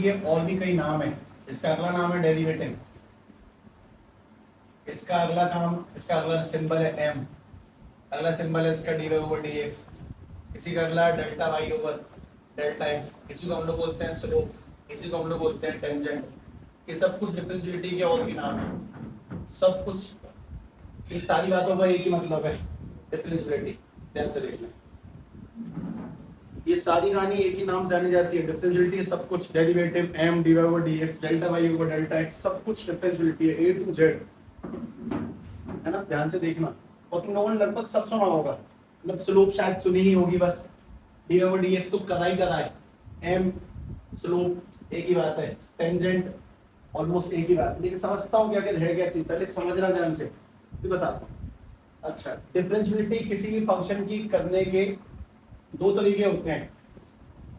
के और भी कई नाम है। इसका अगला नाम है डेरिवेटिव, इसका अगला सिंबल है एम, अगला सिंबल है इसका dy ओवर dx, इसी का अगला delta y over delta x, इसी को हम लोग बोलते हैं स्लोप, इसी को हम लोग बोलते हैं टेंजेंट। ये सब कुछ डिफरेंशियलिटी के और भी नाम है, सब कुछ इन सारी बातों का एक ही मतलब है, डिफरेंशियलिटी। ध्यान से देखना, ये सारी कहानी एक ही नाम से जानी जाती है, डिफरेंशियलिटी। सब कुछ derivative m dy over dx, delta y over delta x, सब कुछ डिफरेंशियलिटी है A to Z, है ना। ध्यान से देखना, और तुम लोगों ने लगभग सब सुना होगा, मतलब स्लोप शायद सुनी ही होगी, बस dy ओवर dx तो करा ही करा है, एम स्लोप एक ही बात है, टेंजेंट ऑलमोस्ट एक ही बात है, लेकिन समझता हूँ क्या है क्या चीज, पहले समझना ध्यान से फिर बताता हूँ। अच्छा, डिफरेंशियलिटी किसी भी फंक्शन की करने के दो तरीके होते हैं,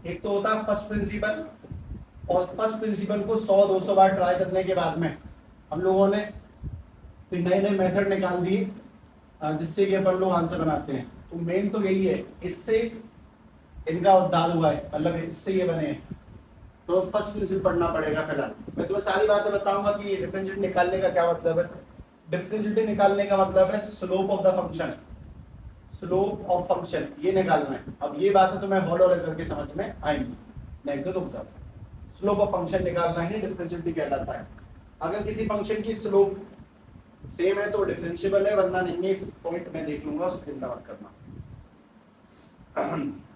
एक तो होता है फर्स्ट प्रिंसिपल, और फर्स्ट प्रिंसिपल को 100-200 बार ट्राई करने के बाद में हम लोगों ने फिर नए नए मेथड निकाल दिए जिससे कि अपन लोग आंसर बनाते हैं। तो मेन तो यही है, इससे इनका उद्धार हुआ है, मतलब इससे ये बने हैं। तो फर्स्ट प्रिंसिपल पढ़ना पड़ेगा फिलहाल। मैं तुम्हें सारी बातें बताऊंगा कि डिफरेंशिएट निकालने का क्या मतलब है। डिफरेंशिएट निकालने का मतलब है slope of the function, slope of function ये निकालना है। अब ये बातें तो मैं हॉल हॉल करके समझ में आएंगी, नहीं तो रुक जाओ। स्लोप ऑफ फंक्शन निकालना ही डिफरेंशिएट कहलाता है। अगर किसी फंक्शन की स्लोप सेम है तो डिफरेंशिएबल है, वरना नहीं है। इस पॉइंट में देख लूंगा, उसकी चिंता मत करना।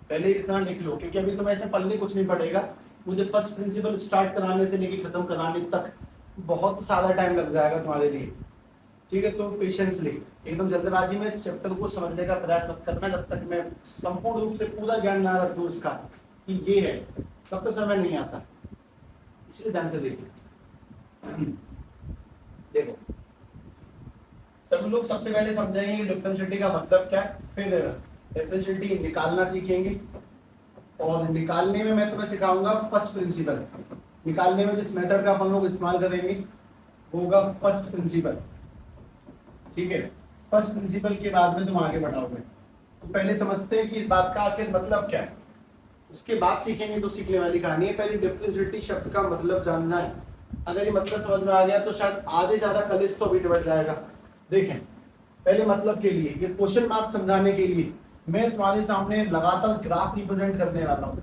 पहले इतना लिख लो, क्योंकि अभी तुम्हें ऐसे पढ़ने कुछ नहीं पड़ेगा। मुझे फर्स्ट प्रिंसिपल स्टार्ट कराने से लेके खत्म कराने तक बहुत सारा टाइम लग जाएगा तुम्हारे लिए, ठीक है। तो पेशेंसली, एकदम जल्दबाजी में चैप्टर को समझने का प्रयास मत करना, जब तक मैं संपूर्ण रूप से पूरा ज्ञान ना रख दूं इसका कि ये है, तब तक समझ नहीं आता। इसलिए ध्यान से देखिए। देखो, सभी लोग सबसे पहले समझेंगे कि डिफरेंशिएलिटी का मतलब क्या है, फिर डिफरेंशिएलिटी निकालना सीखेंगे, और निकालने में मैं तुम्हें सिखाऊंगा फर्स्ट प्रिंसिपल। निकालने में जिस मेथड का अपन लोग इस्तेमाल करेंगे वो होगा फर्स्ट प्रिंसिपल, ठीक है। फर्स्ट प्रिंसिपल के बाद में तुम आगे बढ़ाओगे। तो पहले समझते हैं कि इस बात का आखिर मतलब क्या है, उसके बाद सीखेंगे तो सीखने वाली कहानी है। पहले डिफरेंशिएलिटी शब्द का मतलब जानना है। अगर ये मतलब समझ में आ गया तो शायद आधे ज्यादा कलिस तो अभी निबट जाएगा। देखें, पहले मतलब के लिए, ये क्वेश्चन मार्क समझाने के लिए मैं तुम्हारे सामने लगातार ग्राफ रिप्रेजेंट करने वाला हूँ,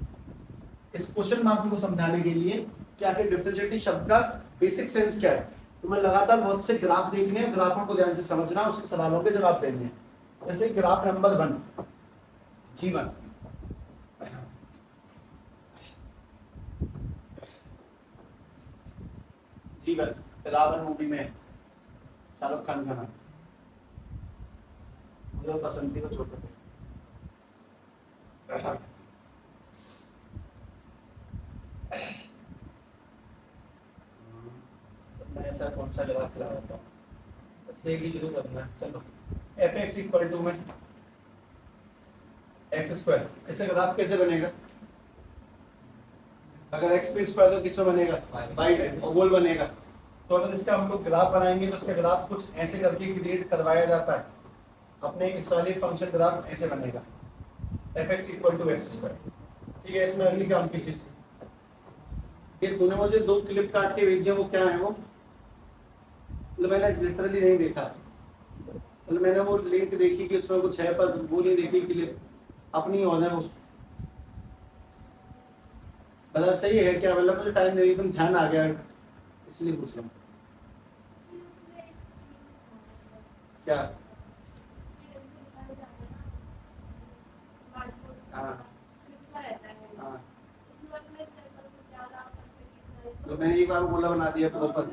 इस क्वेश्चन मार्क को समझाने के लिए कि आखिर डिफरेंशिएलिटी शब्द का बेसिक सेंस क्या है। तो मैं लगातार बहुत से ग्राफ देखने हैं, ग्राफों को ध्यान से समझना, उसके सवालों के जवाब देने हैं। जैसे graph number 1 G1, G1 Ravan movie में शाहरुख खान का नाम, मुझे पसंद थी वो छोटे थे। मैं ऐसा कौन सा ग्राफ लगाता हूँ, एक ही शुरू करना है। चलो, fx इक्वल टू में एक्स स्क्वायर, इससे ग्राफ कैसे बनेगा? अगर x पे स्क्वायर तो किसमें बनेगा? y में, और गोल बनेगा। तो अगर इसका हम लोग ग्राफ बनाएंगे तो इसका ग्राफ कुछ ऐसे करके क्रिएट करवाया जाता है। अपने इस वाले फंक्शन ग्राफ ऐसे बनेगा, fx equal to x square, ठीक है। इसमें अगली काम की चीज, ये तूने मुझे 2 क्लिप काट के भेजी है, वो क्या है? वो मतलब मैंने लिटरली नहीं देखा, मतलब मैंने वो लिंक देखी कि उसमें कुछ है, पर वो नहीं देखी क्लिप अपनी और है वो। मतलब सही है क्या? मतलब मुझे टाइम नहीं, एकदम ध्यान आ गया इसलिए पूछ रहा हूँ। क्या? हाँ हाँ, तो मैंने एक बार बोला बना दिया प्रॉपर।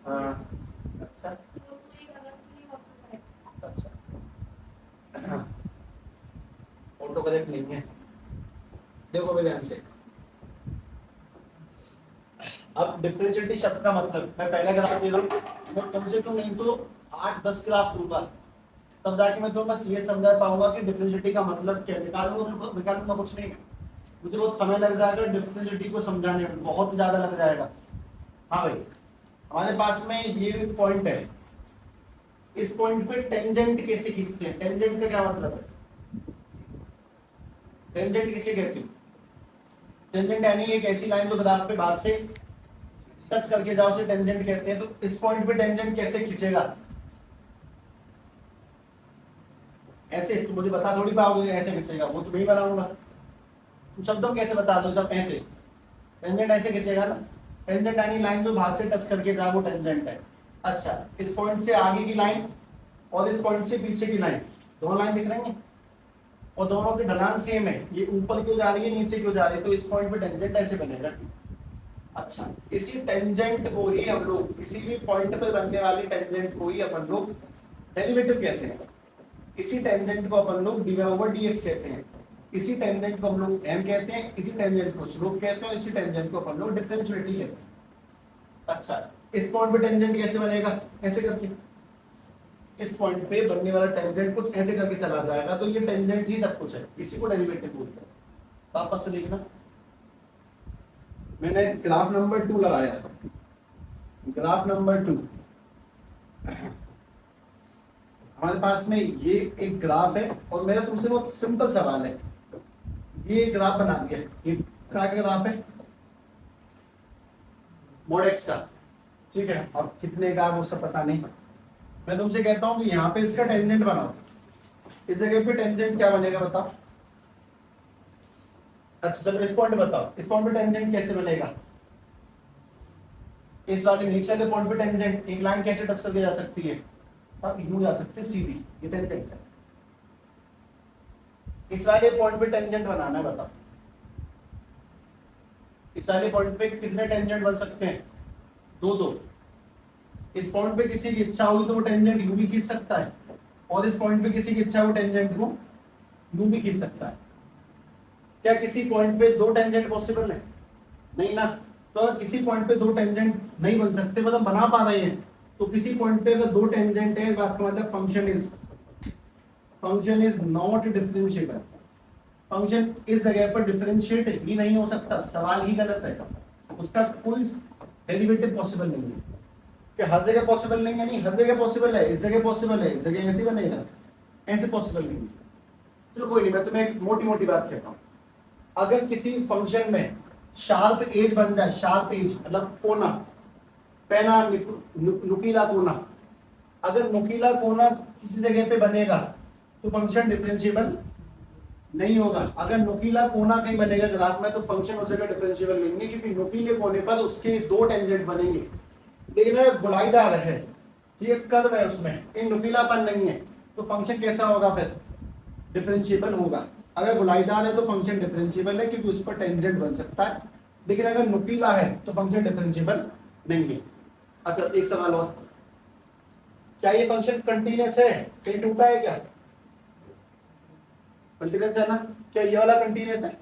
हाँ, अच्छा अच्छा, ऑटो करेक्ट नहीं है। देखो मेरे ध्यान से, अब डिफरेंशिएलिटी शब्द का मतलब, मैं पहला ग्राफ दे रहा हूँ, मैं कम से कम नहीं तो 8-10 ग्राफ दूंगा, तब जाके मैं तुम्हें बस ये समझा पाऊंगा कि डिफरेंशिएलिटी का मतलब क्या है। निकालूंगा कुछ नहीं, मुझे बहुत समय लग जाएगा डिफरेंशिएलिटी को समझाने में, बहुत ज्यादा लग जाएगा। हाँ भाई, हमारे पास में ये पॉइंट है, इस पॉइंट पे टेंजेंट कैसे खींचते हैं? टेंजेंट का क्या मतलब है? टेंजेंट किसे कहते हो? टेंजेंट यानी एक ऐसी लाइन जो ग्राफ पे बाहर से टच करके जाओ, उसे टेंजेंट कहते हैं। तो इस पॉइंट पे टेंजेंट कैसे खींचेगा? ऐसे तो मुझे बता थोड़ी पाओगे ऐसे खींचेगा, वो तो मैं ही बनाऊंगा। तुम शब्दों कैसे बता दो सब ऐसे? टेंजेंट ऐसे खींचेगा ना। टेंजेंट यानी लाइन जो बाहर से टच करके जाए वो टेंजेंट है। अच्छा, इस पॉइंट से आगे की लाइन और इस पॉइंट से पीछे की लाइन, दोनों लाइन दिख रही है और दोनों की ढलान सेम है। ये ऊपर क्यों जा रही है, नीचे क्यों जा रही है, तो इस पॉइंट पे टेंजेंट ऐसे बनेगा। अच्छा, इसी टेंजेंट को ही हम लोग, किसी भी पॉइंट पर बनने वाली टेंजेंट को ही अपन लोग डेरिवेटिव कहते हैं। इसी टेंजेंट को अपन लोग dy ओवर dx कहते हैं। इसी टेंजेंट को हम लोग m कहते हैं, इसी टेंजेंट को स्लोप कहते हैं, इसी टेंजेंट को अपन लोग डिफरेंशिएबिलिटी कहते हैं। अच्छा, इस पॉइंट पे टेंजेंट कैसे बनेगा? ऐसे करके। इस पॉइंट पे बनने वाला टेंजेंट कुछ ऐसे करके चला जाएगा, तो ये टेंजेंट ही सब कुछ है, इसी को डेरिवेटिव बोलते हैं। वापस से देखना, मैंने ग्राफ नंबर 2 लगाया। ग्राफ नंबर 2, हमारे पास में ये एक ग्राफ है और मेरा तुमसे बहुत सिंपल सवाल है। ये ग्राफ बना दिया, ये क्या ग्राफ है? मोड एक्स का, ठीक है। अब कितने का वो सब पता नहीं। मैं तुमसे कहता हूं कि यहाँ पे इसका टेंजेंट बनाओ। इस जगह पे टेंजेंट क्या बनेगा बताओ? अच्छा चलो इस पॉइंट बताओ, इस पॉइंट पे टेंजेंट कैसे बनेगा? इस वाले नीचे वाले पॉइंट पे टेंजेंट एक लाइन कैसे टच करके जा सकती है? आप यूं जा सकते हैं सीधी, ये टेंजेंट है। इस वाले पॉइंट पे टेंजेंट बनाना है, बताओ। इस वाले पॉइंट पे कितने टेंजेंट बन सकते हैं? दो दो। इस पॉइंट पे किसी की इच्छा हुई तो वो टेंजेंट यू भी खींच सकता है, और इस पॉइंट पे किसी की इच्छा हो टेंजेंट को यू भी खींच सकता है। क्या किसी पॉइंट पे दो टेंजेंट पॉसिबल है? नहीं ना। तो अगर किसी पॉइंट पे दो टेंजेंट नहीं बन सकते, मतलब बना पा रहे हैं, तो किसी पॉइंट पे अगर दो टेंजेंट है, बात का मतलब function is not differentiable. Function इस जगह पर डिफरेंशिएट ही नहीं हो सकता, सवाल ही गलत है। उसका कोई डेरिवेटिव पॉसिबल नहीं है। कि हर जगह पॉसिबल नहीं है, नहीं हर जगह पॉसिबल है, इस जगह पॉसिबल है, इस जगह ऐसे बनेगा, ऐसे पॉसिबल नहीं है। चलो कोई नहीं, मैं तुम्हें एक मोटी मोटी बात कहता हूं। अगर किसी फंक्शन में शार्प एज बन जाए, शार्प एज मतलब कोना, पैना, नुकीला कोना, अगर नुकीला कोना किसी जगह पे बनेगा तो फंक्शन डिफरेंशिएबल नहीं होगा। अगर नुकीला कोना कहीं बनेगा ग्राफ में तो फंक्शन उस जगह डिफरेंशिएबल नहीं है, क्योंकि नुकीले कोने पर उसके दो टेंजेंट बनेंगे। लेकिन अगर गोलाईदार है, ये कर्व है, उसमें इन नुकीलापन नहीं है, तो फंक्शन कैसा होगा? फिर डिफरेंशिएबल होगा। अगर गोलाईदार है तो फंक्शन डिफरेंशिएबल है, क्योंकि उस पर टेंजेंट बन सकता है। लेकिन अगर नुकीला है तो फंक्शन डिफरेंशिएबल नहीं है। अच्छा एक सवाल और, क्या ये फंक्शन कंटीन्यूअस है? कहीं टूटा है क्या? कंटीन्यूअस है ना। क्या ये वाला कंटीन्यूअस है?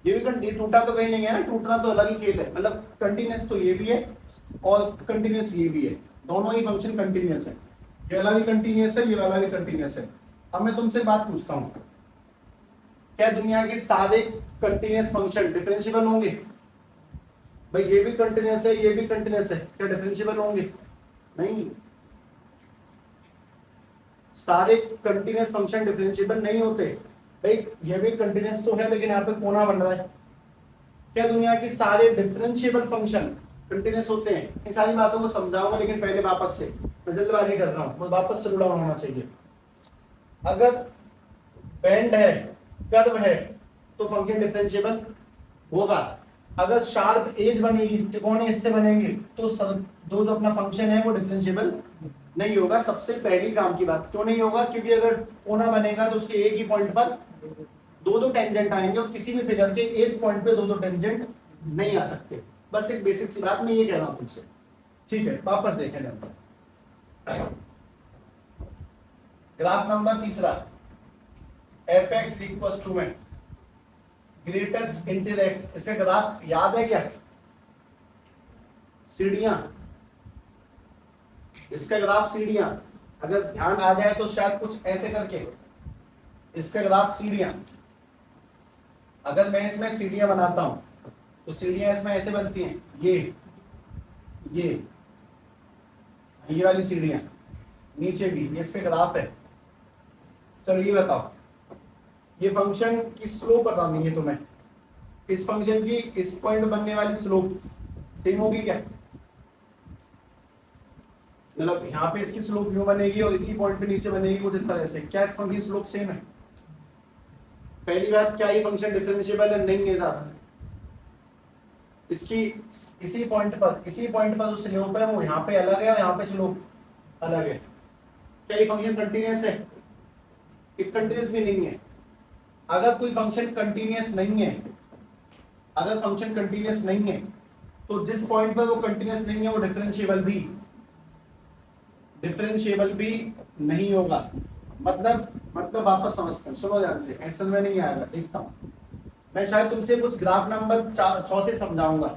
ये भी टूटा तो कहीं नहीं है ना, टूटना तो अलग ही खेल है। मतलब कंटीन्यूअस तो ये भी है और कंटीन्यूअस ये भी है, दोनों ही फंक्शन कंटीन्यूअस है। ये वाला भी कंटीन्यूअस है, ये वाला भी कंटीन्यूअस है। अब मैं तुमसे बात पूछता हूं, क्या दुनिया के सारे कंटीन्यूअस फंक्शन डिफरेंशिएबल होंगे? भाई ये भी कंटीन्यूअस है, ये भी कंटीन्यूअस है, क्या डिफरेंशिएबल होंगे? नहीं, सारे कंटीन्यूअस फंक्शन डिफरेंशिएबल नहीं होते। भाई ये भी कंटीन्यूअस तो है, लेकिन यहाँ पे कोना बन रहा है। क्या दुनिया के सारे डिफरेंशिएबल फंक्शन कंटीन्यूअस होते हैं? इन सारी बातों को समझाऊंगा, लेकिन पहले वापस से, मैं जल्दबाजी कर रहा हूँ, वापस से जुड़ा होना चाहिए। अगर बेंड है, कर्व है, तो फंक्शन डिफरेंशिएबल होगा। अगर शार्प एज बनेगी, त्रिकोण इससे बनेंगे, तो दो जो अपना फंक्शन है वो डिफरेंशिएबल नहीं होगा। सबसे पहली काम की बात, क्यों नहीं होगा? क्योंकि अगर कोना बनेगा तो उसके एक ही पॉइंट पर दो दो टेंजेंट आएंगे, और किसी भी फिगर के एक पॉइंट पे दो दो टेंजेंट नहीं आ सकते। बस एक बेसिक सी बात मैं ये कह रहा हूं तुमसे, ठीक है। वापस देखें ध्यान से, graph number 3, fx equals to में ग्रेटेस्ट इंटीजर x। इसका ग्राफ याद है क्या? सीढ़ियां, इसका ग्राफ सीढ़ियां, अगर ध्यान आ जाए तो शायद कुछ ऐसे करके, इसका ग्राफ सीढ़ियां। अगर मैं इसमें सीढ़ियां बनाता हूं तो सीढ़ियां इसमें ऐसे बनती हैं, ये वाली सीढ़ियां, नीचे भी, ये इसके ग्राफ है। चलो ये बताओ, ये फंक्शन की स्लोप बतानी है तुम्हें, इस फंक्शन की इस पॉइंट बनने वाली स्लोप सेम होगी क्या? मतलब यहाँ पे इसकी स्लोप यूं बनेगी और इसी पॉइंट पे नीचे बनेगी कुछ इस तरह से, क्या इस फंक्शन की स्लोप सेम है? पहली बात, क्या ये फंक्शन डिफरेंशिएबल है? नहीं है साहब। इसकी इसी पॉइंट पर जो स्लोप है वो यहाँ पे अलग है और यहाँ पे स्लोप अलग है। क्या ये फंक्शन कंटीन्यूअस है? ये कंटीन्यूअस भी नहीं है। अगर कोई फंक्शन कंटीन्यूअस नहीं है, अगर फंक्शन कंटीन्यूअस नहीं है तो जिस पॉइंट पर वो कंटीन्यूअस नहीं है वो डिफरेंशिएबल भी नहीं होगा। मतलब वापस समझते हैं, सुनो ध्यान से, ऐसा में नहीं आएगा, देखता हूं मैं, शायद तुमसे कुछ ग्राफ नंबर चौथे समझाऊंगा,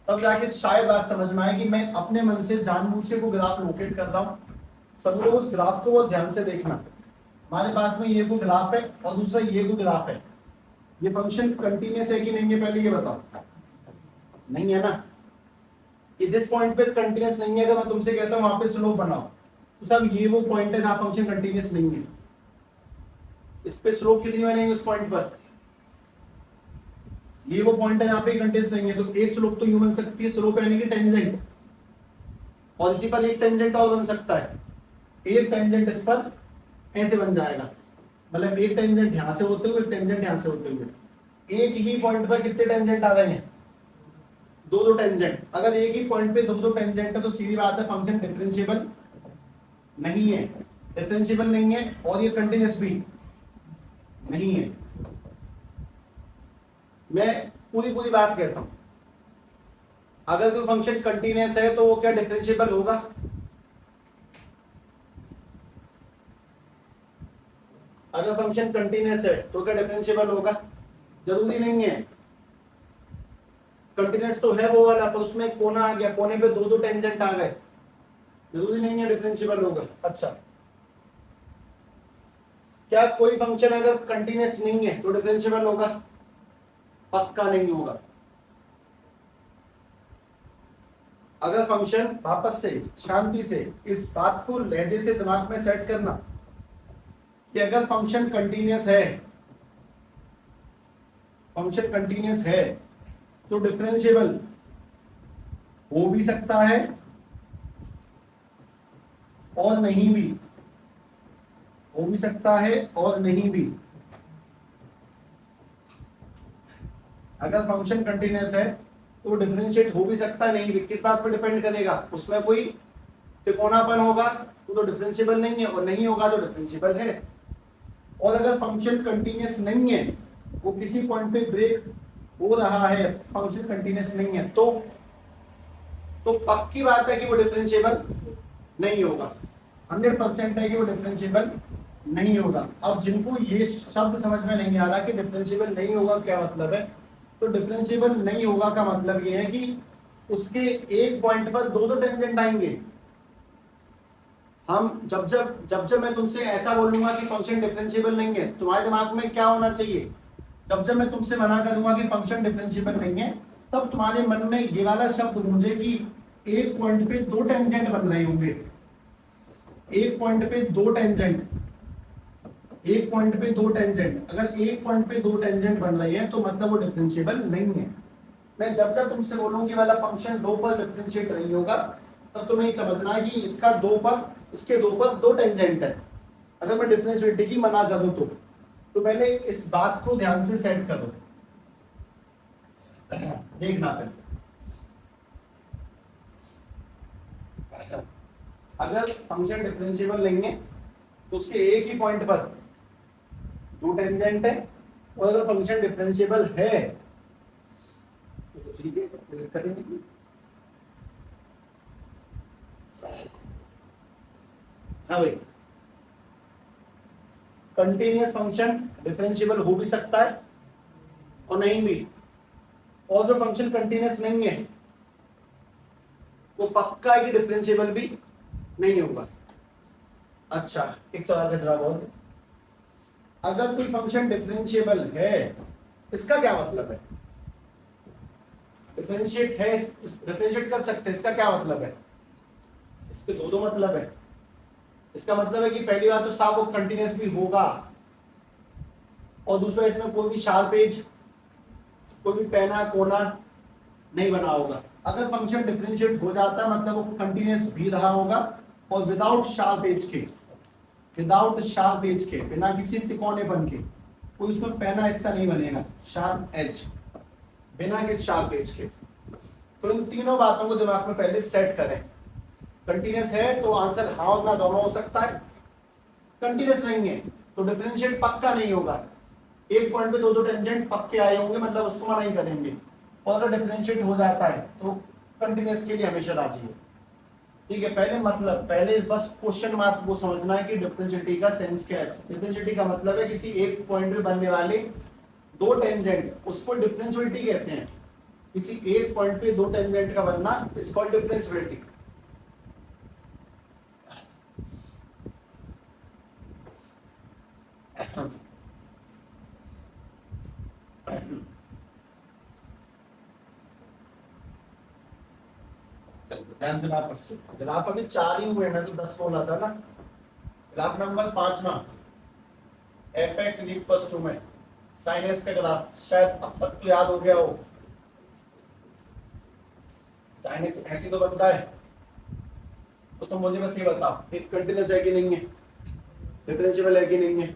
तब जाके शायद बात समझ में आएगी। मैं अपने मन से जानबूझ के वो ग्राफ लोकेट कर रहा हूँ, सब लोग उस ग्राफ को बहुत ध्यान से देखना। हमारे पास में ये को ग्राफ है और दूसरा ये को ग्राफ है, ये फंक्शन कंटीन्यूअस है कि नहीं है पहले ये बताओ। नहीं है ना? ये जिस पॉइंट पे कंटीन्यूअस नहीं है, अगर मैं तुमसे कहता हूं वहां पे स्लोप बनाओ, तो सब ये वो पॉइंट है जहां फंक्शन कंटीन्यूअस नहीं है। इस पे स्लोप कितनी बनेगी उस पॉइंट पर? ये वो पॉइंट है जहां पे कंटीन्यूअस नहीं है, तो एक स्लोप तो यूं बन सकती है, स्लोप यानी कि टेंजेंट, और इसी पर एक टेंजेंट और बन सकता है। एक टेंजेंट इस पर ऐसे बन जाएगा, मतलब एक टेंजेंट यहां से होते हुए, एक टेंजेंट यहां से होते हुए। एक ही पॉइंट पर कितने टेंजेंट आ रहे हैं? दो टेंजेंट। अगर एक ही पॉइंट पे दो टेंजेंट है तो सीधी बात है फंक्शन डिफरेंशिएबल नहीं है, डिफरेंशिएबल नहीं है, और ये कंटीन्यूअस भी नहीं है। मैं पूरी बात कहता हूं, अगर कोई फंक्शन कंटीन्यूअस है तो वो क्या डिफरेंशिएबल होगा? अगर फंक्शन कंटीन्यूअस है तो क्या डिफरेंशिएबल होगा? जरूरी नहीं है। कंटीन्यूअस तो है वो वाला, पर उसमें एक कोना आ गया, कोने पे दो टेंजेंट आ गए, जरूरी नहीं है डिफरेंशिएबल होगा। अच्छा, क्या कोई फंक्शन अगर कंटीन्यूअस नहीं है तो डिफरेंशिएबल होगा? पक्का नहीं होगा। अगर फंक्शन, वापस से शांति से इस बात को लहजे से दिमाग में सेट करना कि अगर फंक्शन कंटीन्यूअस है तो डिफरेंशिएबल हो भी सकता है और नहीं भी, हो भी सकता है और नहीं भी। अगर फंक्शन कंटीन्यूअस है तो डिफरेंशिएट हो भी सकता है, नहीं भी। किस बात पर डिपेंड करेगा? उसमें कोई त्रिकोणापन होगा तो डिफरेंशिएबल नहीं है, और नहीं होगा तो डिफरेंशिएबल है। और अगर फंक्शन कंटीन्यूअस नहीं है, वो किसी पॉइंट पे ब्रेक हो रहा है, फंक्शन कंटीन्यूअस नहीं है, तो पक्की बात है कि वो डिफरेंशिएबल नहीं होगा। 100% है कि वो डिफरेंशिएबल नहीं होगा। अब जिनको ये शब्द समझ में नहीं आ रहा कि डिफरेंशिएबल नहीं होगा क्या मतलब है, तो डिफरेंशिएबल नहीं होगा का मतलब ये है कि उसके एक पॉइंट पर दो टेंजेंट आएंगे। हम जब मैं तुमसे ऐसा बोलूंगा कि फंक्शन डिफरेंशिएबल नहीं है, तुम्हारे दिमाग में क्या होना चाहिए? जब मैं तुमसे मना करूंगा कि फंक्शन डिफरेंशिएबल नहीं है, तब तुम्हारे मन में ये वाला शब्द गूंजे कि एक पॉइंट पे दो टेंजेंट बन रहे होंगे, एक पॉइंट पे दो टेंजेंट, एक पॉइंट पे दो टेंजेंट। अगर एक पॉइंट पे दो टेंजेंट बन रही है तो मतलब वो डिफरेंशिएबल नहीं है। मैं जब तुमसे बोलूंगी वाला फंक्शन दो पर डिफरेंशिएट नहीं होगा, तब तुम्हें ही समझना है कि इसके दो पर दो टेंजेंट है। अगर मैं डिफरेंशिएबिलिटी की मना करूं तो पहले इस बात को ध्यान से सेट करो, देखना फिर। अगर फंक्शन डिफरेंशिएबल नहीं है तो उसके एक ही पॉइंट पर दो टेंजेंट है, और अगर फंक्शन डिफरेंशिएबल है तो ठीक है, कोई दिक्कत नहीं। हाँ भाई, कंटीन्यूअस फंक्शन डिफरेंशिएबल हो भी सकता है और नहीं भी, और जो फंक्शन कंटीन्यूअस नहीं है वो पक्का है कि डिफरेंशिएबल भी नहीं होगा। अच्छा, एक सवाल का जवाब और, अगर कोई फंक्शन डिफरेंशिएबल है, इसका क्या मतलब है? डिफरेंशिएट कर सकते हैं, इसका क्या मतलब है? इसके दो मतलब है। इसका मतलब है कि पहली बात तो साफ वो कंटीन्यूअस भी होगा, और दूसरा इसमें कोई भी शार्प एज, कोई भी पैना कोना नहीं बना होगा। अगर फंक्शन डिफरेंशिएट हो जाता है मतलब वो कंटिन्यूअस भी रहा होगा और विदाउट शार्प एज के, विदाउट शार्प एज के, बिना किसी तिकोनेपन के, कोई उसमें पैना हिस्सा नहीं बनेगा, शार्प एज, बिना किसी शार्प एज के। तो इन तीनों बातों को दिमाग में पहले सेट करें। कंटिन्यूअस है तो आंसर हाँ और ना दोनों हो सकता है, कंटिन्यूअस नहीं है तो डिफरेंशिएट पक्का नहीं होगा। एक पॉइंट पे दो दो टेंजेंट पक्के आए होंगे मतलब उसको मना ही करेंगे, और अगर डिफरेंशिएट हो जाता है तो कंटिन्यूअस के लिए हमेशा राजी है। ठीक है, पहले मतलब पहले बस क्वेश्चन मार्क को समझना है कि डिफरेंशिएलिटी का सेंस क्या है। डिफरेंशिएलिटी का मतलब है किसी एक पॉइंट पे बनने वाले दो टेंजेंट, उसको डिफरेंशिएलिटी कहते हैं। किसी एक पॉइंट पे दो टेंजेंट का बनना इज कॉल्ड डिफरेंशिएलिटी। ध्यान से वापस से, ग्राफ अभी 4 ही हुए, मैं तो 10 बोला था ना। ग्राफ नंबर 5वां, एफ एक्स इक्वल्स टू में साइन एक्स का ग्राफ, शायद अब तक तो याद हो गया हो। साइन एक्स ऐसे तो बनता है, तो मुझे बस ये बताओ एक कंटिन्यूअस है कि नहीं है, डिफरेंशिएबल है कि नहीं है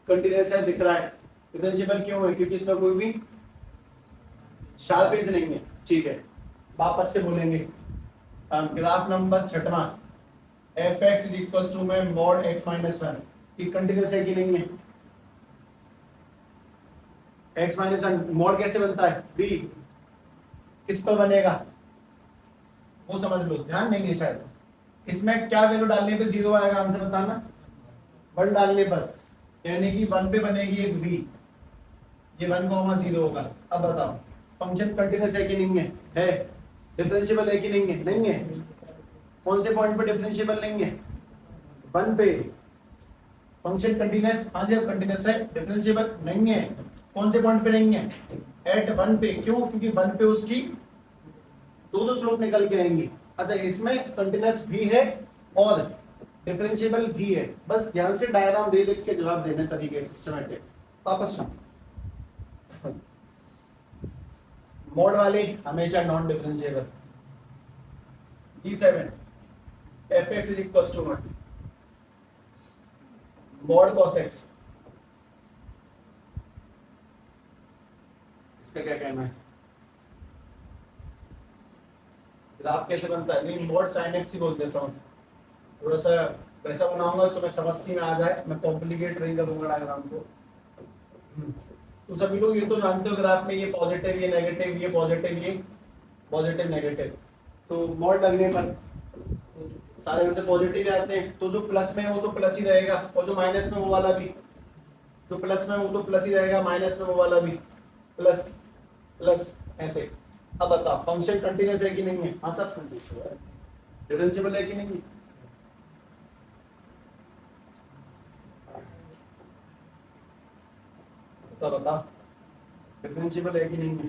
कंटिन्यूअस है दिख रहा है। डिफरेंशिएबल क्यों है? क्योंकि इसमें कोई भी शार्प एज नहीं है। ठीक है, वापस से बोलेंगे। ग्राफ नंबर 6वां, एफ एक्स इक्वल्स टू में मॉड एक्स माइनस 1, ये कंटिन्यूअस है कि नहीं है? एक्स माइनस 1 मॉड कैसे बनता है? बी किस पर बनेगा वो समझ लो, ध्यान नहीं है शायद। इसमें क्या वैल्यू डालने पे 0 आएगा, आंसर बताना। 1 डालने पर, यानी कि 1 पे बनेगी एक बी, ये 1,0 होगा। अब बताओ फंक्शन कंटिन्यूअस है कि नहीं है? है। डिफरेंशिएबल है कि नहीं है? नहीं है। कौन से पॉइंट पे डिफरेंशिएबल नहीं है? 1 पे। फंक्शन कंटिन्यूअस, हाँ जी कंटिन्यूअस है, डिफरेंशिएबल नहीं है। कौन से पॉइंट पे नहीं है? एट 1 पे। क्यों? क्योंकि 1 पे उसकी दो स्लोप निकल के आएंगी। अच्छा, इसमें कंटिन्यूअस भी है और डिफरेंशिएबल भी है। बस ध्यान से डायग्राम दे देख के जवाब देने तरीके सिस्टमैटिक। वापस मोड वाले हमेशा non differentiable. D7 f x is equal to mod cos x, इसका क्या कहना है? ग्राफ कैसे बनता है? नहीं, मॉड साइन एक्स ही बोल देता हूँ, थोड़ा सा वैसा बनाऊंगा तो मैं समझ में आ जाए, मैं कॉम्प्लिकेट नहीं करूंगा डायग्राम को। तो सभी लोग ये तो जानते हो ग्राफ में ये पॉजिटिव, ये नेगेटिव, ये पॉजिटिव, ये पॉजिटिव नेगेटिव। तो मॉड लगने पर सारे आंसर पॉजिटिव आते हैं, तो जो प्लस में है वो तो प्लस ही रहेगा, और जो माइनस में वो वाला भी, जो प्लस में वो तो प्लस ही रहेगा, माइनस में वो वाला भी प्लस प्लस, ऐसे। अब बताओ फंक्शन कंटिन्यूअस है कि नहीं है? हाँ सब कंटिन्यूअस है। डिफरेंशिएबल है कि नहीं है? तो बताओ डिफरेंशिएबल है कि नहीं है?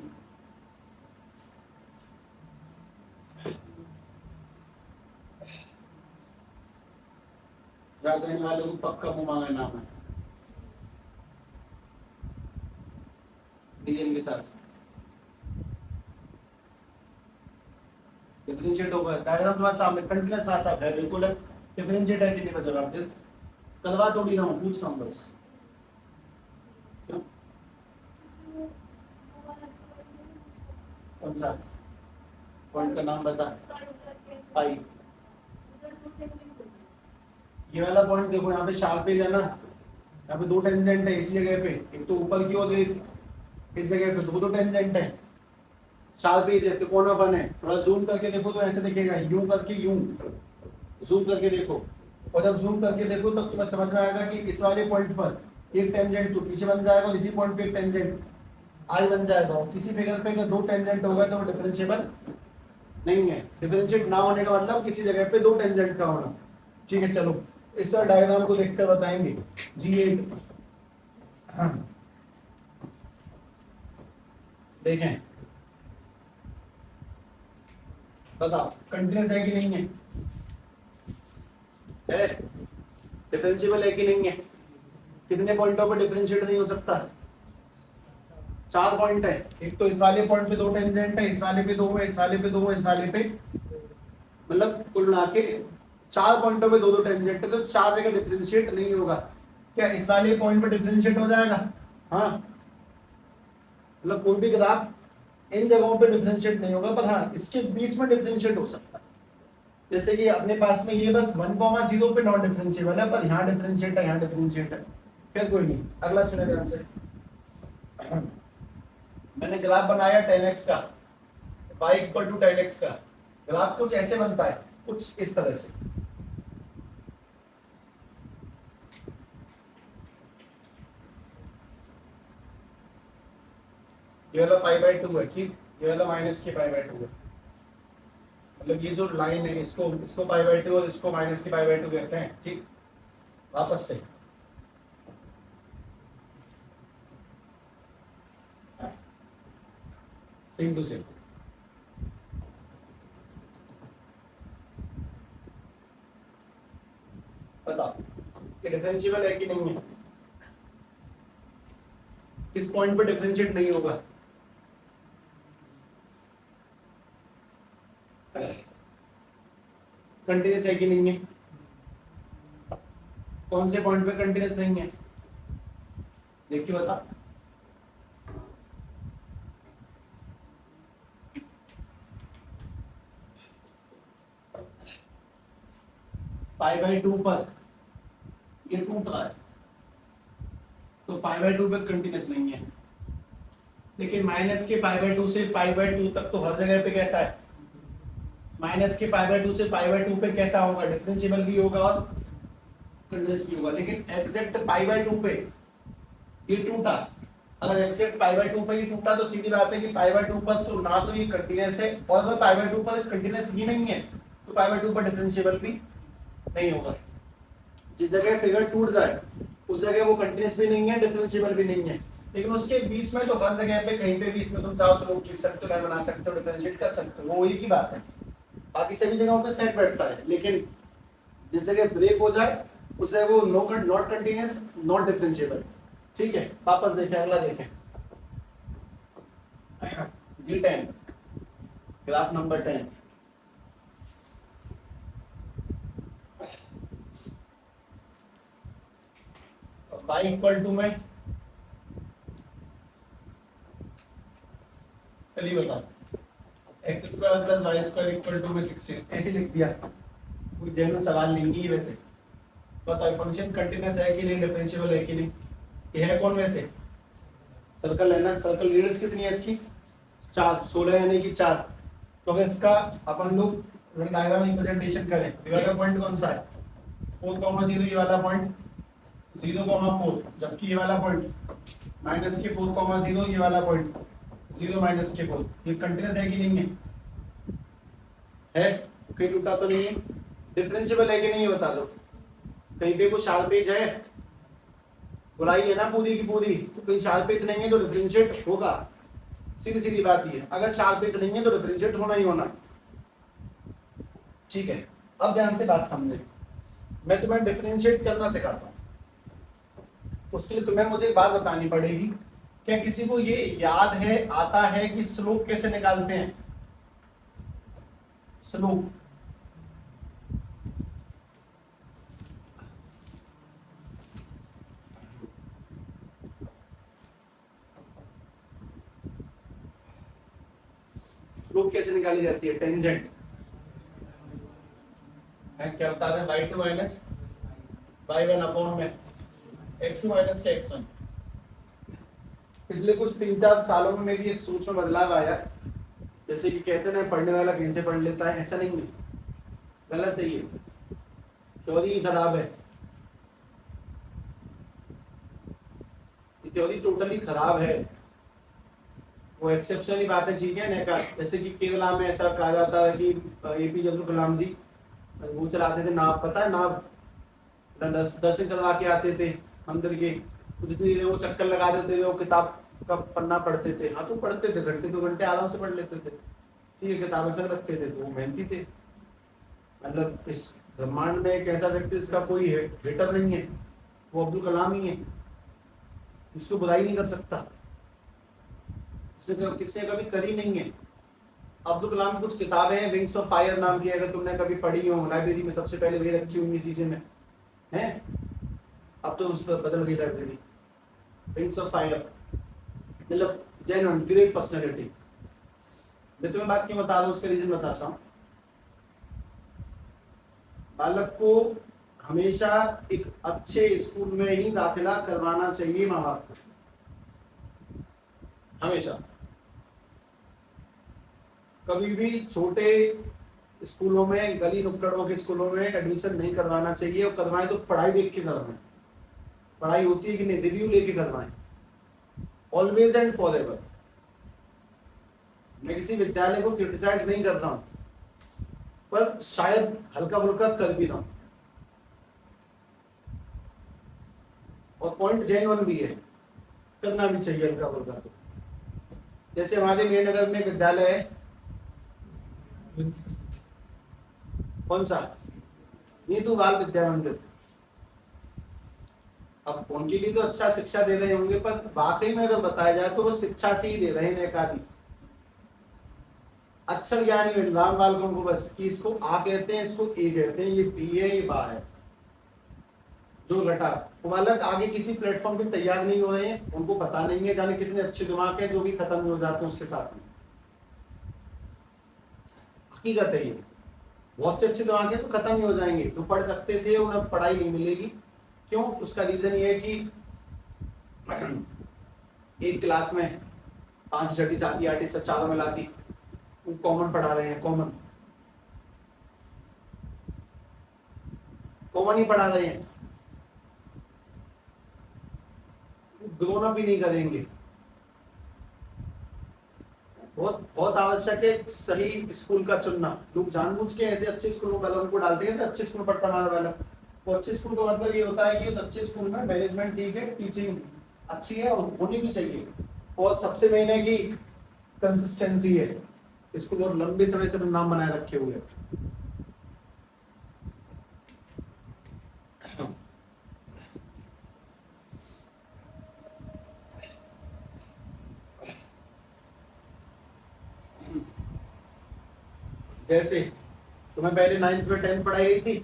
ज्यादा देने वाले को पक्का मुंह मांगा नाम है डीएन के साथ। डिफरेंशिएट होगा, डायग्राम तुम्हारे सामने कंटिन्यूअस साफ साफ है, बिल्कुल है। डिफरेंशिएट है कि नहीं बचा जवाब दे, करवा थोड़ी ना हूँ, पूछ रहा हूँ बस। कौन सा पॉइंट का नाम बता? पाई। ये वाला पॉइंट देखो, यहाँ पे शार्प एज है ना, यहाँ पे दो टेंजेंट है इस जगह पे, एक तो ऊपर की ओर देख, इस जगह पे दो दो टेंजेंट है, शार्प एज है, त्रिकोणापन है। थोड़ा जूम करके देखो तो ऐसे दिखेगा, यूं करके, यूं जूम करके देखो, और जब जूम करके देखो तब तुम्हें समझ में आएगा कि इस वाले पॉइंट पर एक टेंजेंट तो पीछे बन जाएगा और इसी पॉइंट पे एक टेंजेंट आगे बन जाएगा, और किसी फिगर पे अगर दो टेंजेंट होगा तो वो डिफरेंशिएबल नहीं है। डिफरेंशिएट ना होने का मतलब किसी जगह पे दो टेंजेंट का होना। ठीक है, चलो इस डायग्राम को देखकर बताएंगे। G8 देखें, बताओ कंटिन्यूअस है कि नहीं है? है। डिफरेंशिएबल है कि नहीं है? कितने पॉइंटों पे डिफरेंशिएट नहीं हो सकता? 4 पॉइंट है। एक तो इस वाले पॉइंट पे 2 टेंजेंट है, इस वाले पे 2 है, इस वाले पे 2 है, इस वाले पे, मतलब कुल मिला के 4 पॉइंटों पे 2 टेंजेंट है, तो 4 जगह डिफरेंशिएट नहीं होगा। क्या इस वाले पॉइंट पे डिफरेंशिएट हो जाएगा? हाँ, मतलब कोई भी ग्राफ इन जगहों पे डिफरेंशिएट नहीं होगा, पर हाँ इसके बीच में डिफरेंशिएट हो सकता है। जैसे कि अपने पास में ये बस 1,0 पे नॉन डिफरेंशिएबल है, पर यहाँ डिफरेंशिएट है, यहाँ डिफरेंशिएट है। फिर कोई नहीं, अगला सुने ध्यान से। मैंने ग्राफ बनाया 10x का, y इक्वल टू 10x का। ग्राफ कुछ ऐसे बनता है, कुछ इस तरह से। ये वाला π/2 है, ठीक, ये वाला माइनस के π/2 है। मतलब ये जो लाइन है, इसको π/2 और इसको माइनस के π/2 कहते हैं, ठीक। वापस से सेम टू सेम। बताओ ये डिफरेंशिएबल है कि नहीं है? किस पॉइंट पे डिफरेंशिएट नहीं होगा? कंटिन्यूस है कि नहीं है? कौन से पॉइंट पे कंटिन्यूस नहीं है? देख के बता। π/2 पर ये टूट रहा है, तो π/2 पे कंटिन्यूस नहीं है। लेकिन माइनस के π/2 से π/2 तक तो हर जगह पे कैसा है? माइनस के π/2 से π/2 पे कैसा होगा? डिफरेंशिएबल भी होगा और कंटिन्यूस भी होगा। लेकिन एग्जैक्ट π/2 पे ये टूटा, अगर एग्जैक्ट π/2 पे ये टूटा तो सीधी बात है कि π/2 पर तो ना तो ये कंटिन्यूस है, और अगर π/2 पर कंटिन्यूस ही नहीं है तो π/2 पर डिफरेंशिएबल भी नहीं होगा। जिस जगह फिगर टूट जाए उस जगह वो कंटिन्यूस भी नहीं है, डिफरेंशिएबल भी नहीं है। लेकिन उसके बीच में तो हर जगह पे कहीं पे भी इसमें तुम चाहो स्लोप खींच सकते हो, लाइन बना सकते हो, डिफरेंशिएट कर सकते हो, वो वही की बात है। बाकी सभी जगहों पे सेट बैठता है, लेकिन जिस जगह ब्रेक हो जाए उस जगह वो नॉट कंटिन्यूस, नॉट डिफरेंशिएबल। ठीक है, वापस देखें, अगला देखें। G10 graph number 10। y equal to में चलिए बताओ, x square plus y square equal to में 16, ऐसे लिख दिया। कोई जेन्युइन सवाल नहीं है वैसे। बताओ फंक्शन कंटिन्यूस है कि नहीं, डिफरेंशिएबल है कि नहीं? ये है कौन वैसे? सर्कल है ना। सर्कल रेडियस कितनी है इसकी? 4, 16 यानी कि 4। तो अगर इसका अपन लोग डायग्राम रिप्रेजेंटेशन करें, डिवाइडर पॉइंट कौन सा है? 4,0, ये वाला पॉइंट 0,4, जबकि ये वाला पॉइंट माइनस के 4,0, ये वाला पॉइंट 0 माइनस के 4। ये कंटिन्यूस है कि नहीं है? है, कहीं टूटा तो नहीं है? डिफरेंशिएबल है कि नहीं, ये बता दो। कहीं पे कुछ शार्प पेज है? बुराई है ना पूरी की पूरी, तो कहीं शार्प पेज नहीं है तो डिफरेंशिएट होगा। सीधी सीधी बात ये है, अगर शार्प पेज नहीं है तो डिफरेंशिएट होना ही होना। ठीक है, अब ध्यान से बात समझे। मैं तुम्हें डिफरेंशिएट करना सिखाता हूँ, उसके लिए तुम्हें मुझे एक बात बतानी पड़ेगी। क्या किसी को ये याद है, आता है कि स्लोप कैसे निकालते हैं? स्लोप स्लोप कैसे निकाली जाती है? टेंजेंट है, क्या बता रहे हैं? y2 माइनस y1 अपॉन में x2 माइनस के x1। पिछले कुछ 3-4 सालों में मेरी एक सोच में बदलाव आया। जैसे कि कहते हैं पढ़ने वाला कहीं से पढ़ लेता है, ऐसा नहीं है, गलत है। ये थ्योरी खराब है, ये थ्योरी टोटली खराब है। वो एक्सेप्शन ही बात है, ठीक है ना। जैसे कि केरला में ऐसा कहा जाता है कि APJ अब्दुल कलाम जी वो चलाते थे नाव, पता है नाव, दर्शन करवा के आते थे मंदिर के, तो जितनी देर वो चक्कर लगा देते थे वो किताब का पन्ना पढ़ते थे। हाँ तो पढ़ते थे, घंटे 2 घंटे आराम से पढ़ लेते थे, ठीक है, किताबें सब रखते थे, तो वो मेहनती थे। मतलब इस ब्रह्मांड में एक ऐसा व्यक्ति इसका कोई हेटर नहीं है, वो अब्दुल कलाम ही है, इसको बुराई नहीं कर सकता, किसने कभी करी नहीं है। अब्दुल कलाम की कुछ किताबें हैं, विंग्स ऑफ फायर नाम की, अगर तुमने कभी पढ़ी हो, लाइब्रेरी में सबसे पहले वही रखी होंगी शीशे में है, अब तो उस पर बदल गई लाइब्रेरी। विंग्स ऑफ फायर मतलब जेन्युइन ग्रेट पर्सनैलिटी। मैं तुम्हें बात क्यों बता रहा हूँ, उसका रीजन बताता हूँ। बालक को हमेशा एक अच्छे स्कूल में ही दाखिला करवाना चाहिए माँ बाप को, हमेशा। कभी भी छोटे स्कूलों में, गली नुक्कड़ों के स्कूलों में एडमिशन नहीं करवाना चाहिए, और करवाएं तो पढ़ाई देख के करवाएं, पढ़ाई होती है कि नहीं रिव्यू लेके करवाएं, ऑलवेज एंड फॉर एवर। मैं किसी विद्यालय को क्रिटिसाइज नहीं कर रहा हूं, पर शायद हल्का फुल्का कर भी रहा हूं, और पॉइंट जेन्युइन भी है, करना भी चाहिए हल्का फुल्का। तो जैसे हमारे मेरनगर में विद्यालय है, कौन सा, नीतू बाल विद्या मंदिर। अब उनके लिए तो अच्छा शिक्षा दे रहे होंगे, पर वाकई में अगर बताया जाए तो वो शिक्षा से ही दे रहे हैं एकाधी, अक्षर ज्ञान ही मिल रहा है बालकों को, बस कि इसको आ कहते हैं, इसको ए कहते हैं, ये बी है, ये बा है, जो घटा। वो बालक आगे किसी प्लेटफॉर्म पे तैयार नहीं हो रहे हैं, उनको पता नहीं है, जाने कितने अच्छे दिमाग है जो भी खत्म हो जाते हैं उसके साथ में। हकीकत है ये, बहुत से अच्छे दिमाग है तो खत्म ही हो जाएंगे, जो पढ़ सकते थे उन्हें पढ़ाई नहीं मिलेगी। क्यों? उसका रीजन ये है कि एक क्लास में 5 छठी 7 8 सब चारों मिला दी, वो कॉमन पढ़ा रहे हैं, कॉमन ही पढ़ा रहे हैं, ग्रोन अप भी नहीं करेंगे। बहुत बहुत आवश्यक है सही स्कूल का चुनना। लोग जानबूझ के ऐसे अच्छे स्कूलों में बालकों को डालते हैं, अच्छे स्कूल में पढ़ता हमारा बालक, तो अच्छे स्कूल का मतलब ये होता है कि उस अच्छे स्कूल में मैनेजमेंट ठीक है, टीचिंग अच्छी है और होनी भी चाहिए, और सबसे मेन है कि कंसिस्टेंसी है। स्कूल बहुत लंबे समय से नाम बनाए रखे हुए हैं। जैसे तुम्हें पहले 9th में 10th पढ़ाई गई थी,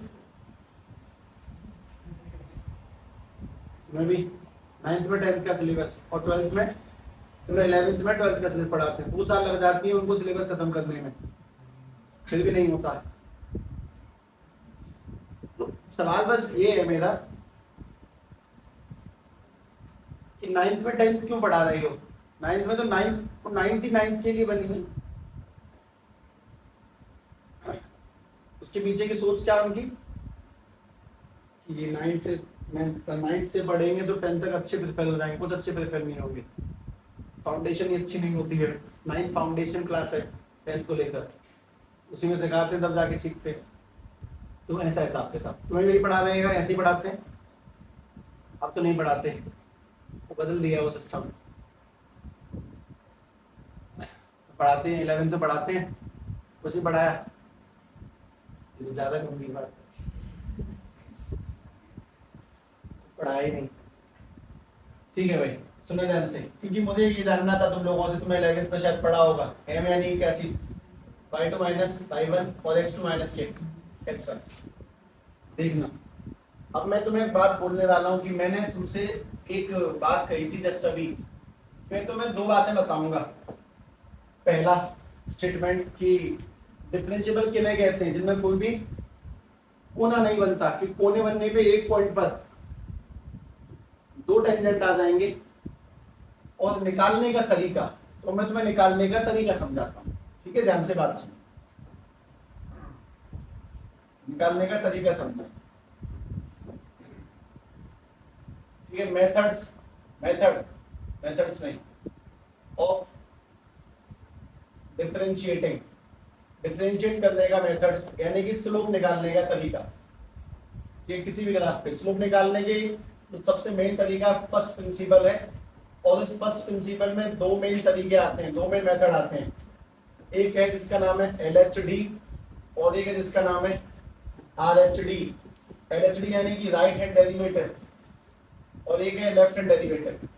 तुम्हें भी 9th में 10th का सिलेबस, और 12th में तुम्हें 11th में 12th का सिलेबस पढ़ाते हैं, 2 साल लग जाती है उनको सिलेबस खत्म करने में, फिर भी नहीं होता। तो सवाल बस ये है मेरा कि 9th में 10th क्यों पढ़ा रही हो? 9th में तो 9th ही 9th के लिए बनी है, उसके पीछे की सोच क्या उनकी कि ये 9th से पढ़ेंगे तो 10th तक अच्छे प्रिपेयर हो जाएंगे। कुछ अच्छे प्रिपेयर नहीं होंगे, फाउंडेशन ही अच्छी नहीं होती है। 9th फाउंडेशन क्लास है 10th को लेकर, उसी में सिखाते हैं तब जाके सीखते हैं। तो ऐसा हिसाब किताब तुम्हें यही पढ़ा देगा, ऐसे ही पढ़ाते हैं। अब तो नहीं पढ़ाते, वो बदल दिया वो सिस्टम, पढ़ाते हैं 11th तो पढ़ाते हैं, कुछ नहीं पढ़ाया, ये ज्यादा गंभीर बात, पढ़ाया ही नहीं। ठीक है भाई, सुनो ध्यान से, क्योंकि मुझे ये जानना था तुम लोगों से, तुम्हें 11th में शायद पढ़ा होगा एम यानी क्या चीज, y2 माइनस y1 और x2 माइनस k एक्स। देखना, अब मैं तुम्हें एक बात बोलने वाला हूँ कि मैंने तुमसे एक बात कही थी जस्ट अभी। मैं तुम्हें 2 बातें बताऊंगा। पहला स्टेटमेंट कि डिफरेंशिएबल किन्हें कहते हैं, जिनमें कोई भी कोना नहीं बनता, कि कोने बनने पे एक पॉइंट पर 2 टेंजेंट आ जाएंगे। और निकालने का तरीका, तो मैं तुम्हें निकालने का तरीका समझाता हूँ, ठीक है? ध्यान से बात सुनो, निकालने का तरीका समझो, ठीक है? मेथड्स नहीं, ऑफ डिफरेंशिएटिंग, डिफरेंशिएट करने का मेथड, यानी कि स्लोप निकालने का तरीका। ये किसी भी ग्राफ पे स्लोप निकालने के तो सबसे मेन तरीका फर्स्ट प्रिंसिपल है, और इस फर्स्ट प्रिंसिपल में 2 मेन तरीके आते हैं, 2 मेन मेथड आते हैं। एक है जिसका नाम है LHD, और एक है जिसका नाम है RHD। LHD यानी कि राइट हैंड डेरिवेटिव, और एक है left hand derivative,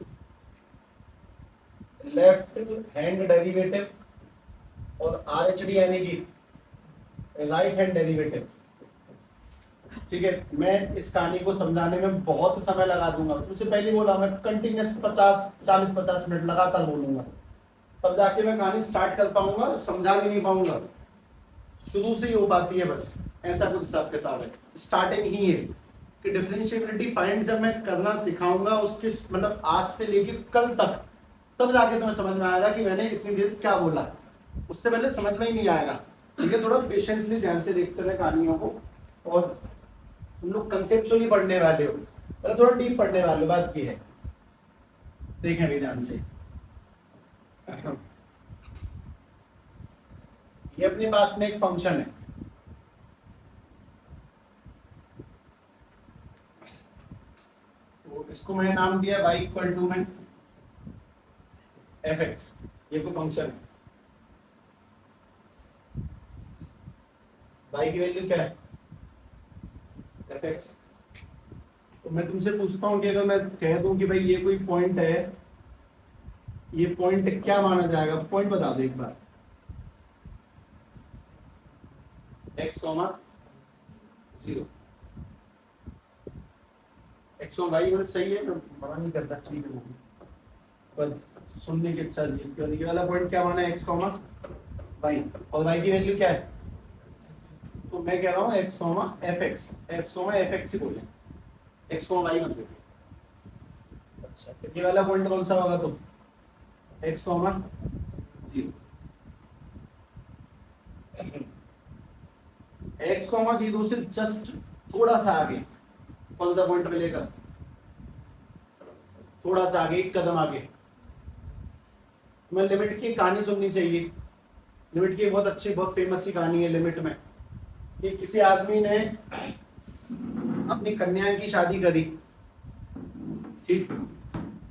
left hand derivative, और RHD यानी कि राइट हैंड डेरिवेटिव। ठीक है, मैं इस कहानी को समझाने में बहुत समय लगा दूंगा, तुमसे पहले बोला मैं कंटिन्यूस 40 मिनट लगातार बोलूंगा, तब जाके मैं कहानी स्टार्ट कर पाऊंगा, समझा भी नहीं पाऊंगा, शुरू से ही हो पाती है बस, ऐसा कुछ हिसाब किताब है, स्टार्टिंग ही है कि डिफरेंशिएबिलिटी फाइंड जब मैं करना सिखाऊंगा उसके मतलब आज से लेके कल तक, तब जाके तुम्हें समझ में आएगा कि मैंने इतनी देर क्या बोला, उससे पहले समझ में ही नहीं आएगा। ठीक है, थोड़ा पेशेंसली ध्यान से देखते रहे कहानियों को, और तुम लोग कंसेप्चुअली पढ़ने वाले हो, मतलब थोड़ा डीप पढ़ने वाले हो, बात ये है। देखें अभी ध्यान से, ये अपने पास में एक फंक्शन है, तो इसको मैंने नाम दिया y इक्वल टू में fx, ये कोई फंक्शन है, y की वैल्यू क्या है fx। तो मैं तुमसे पूछता हूँ कि अगर मैं कह दूं कि भाई ये कोई पॉइंट है, ये पॉइंट क्या माना जाएगा, पॉइंट बता दो एक बार। x, 0, x और y मतलब सही है, मैं मना नहीं करता, ठीक है, पर सुनने की इच्छा नहीं, ये वाला पॉइंट क्या माना है x, y, और y की वैल्यू क्या है, तो मैं कह रहा हूँ x, fx, fx ही बोले, x, y मत बोले। अच्छा, फिर ये वाला पॉइंट कौन सा होगा, तो x, 0, x, 0 से जस्ट थोड़ा सा आगे कौन सा पॉइंट मिलेगा, थोड़ा सा आगे, एक कदम आगे। मैं लिमिट की कहानी सुननी चाहिए, लिमिट की बहुत अच्छी बहुत फेमस सी कहानी है लिमिट में, कि किसी आदमी ने अपनी कन्या की शादी करी, ठीक,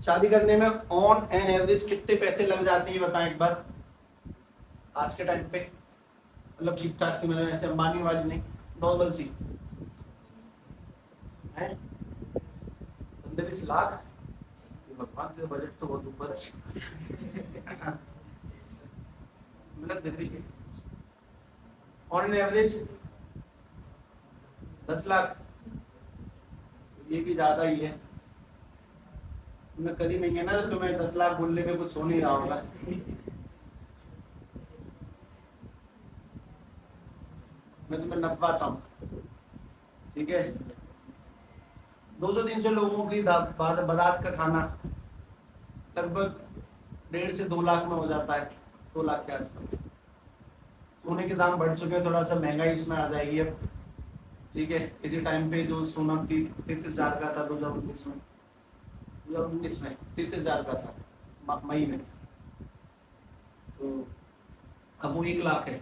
शादी करने में ऑन एन एवरेज कितने पैसे लग जाते हैं बताएं एक बार, आज के टाइम पे, मतलब ठीक ठाक सी, मतलब ऐसे अंबानी वाली नहीं, नॉर्मल सी है, 15-20 लाख, भगवान तेरा बजट तो बहुत ऊपर है। मतलब ऑन एन एवरेज 10 लाख, ये भी ज्यादा ही है, तुम्हें कभी नहीं है ना, तो तुम्हें 10 लाख बोलने में कुछ हो नहीं रहा होगा। मैं तुम्हें नपवाता हूँ, ठीक है, 200-300 लोगों की बारात का खाना लगभग 1.5 से 2 लाख में हो जाता है, 2 लाख के आसपास। सोने के दाम बढ़ चुके हैं, थोड़ा सा महंगाई उसमें आ जाएगी अब, ठीक है। इसी टाइम पे जो सोना 33,000 का था 2019 में, 33,000 का था मई में, तो अब वो 1 लाख है,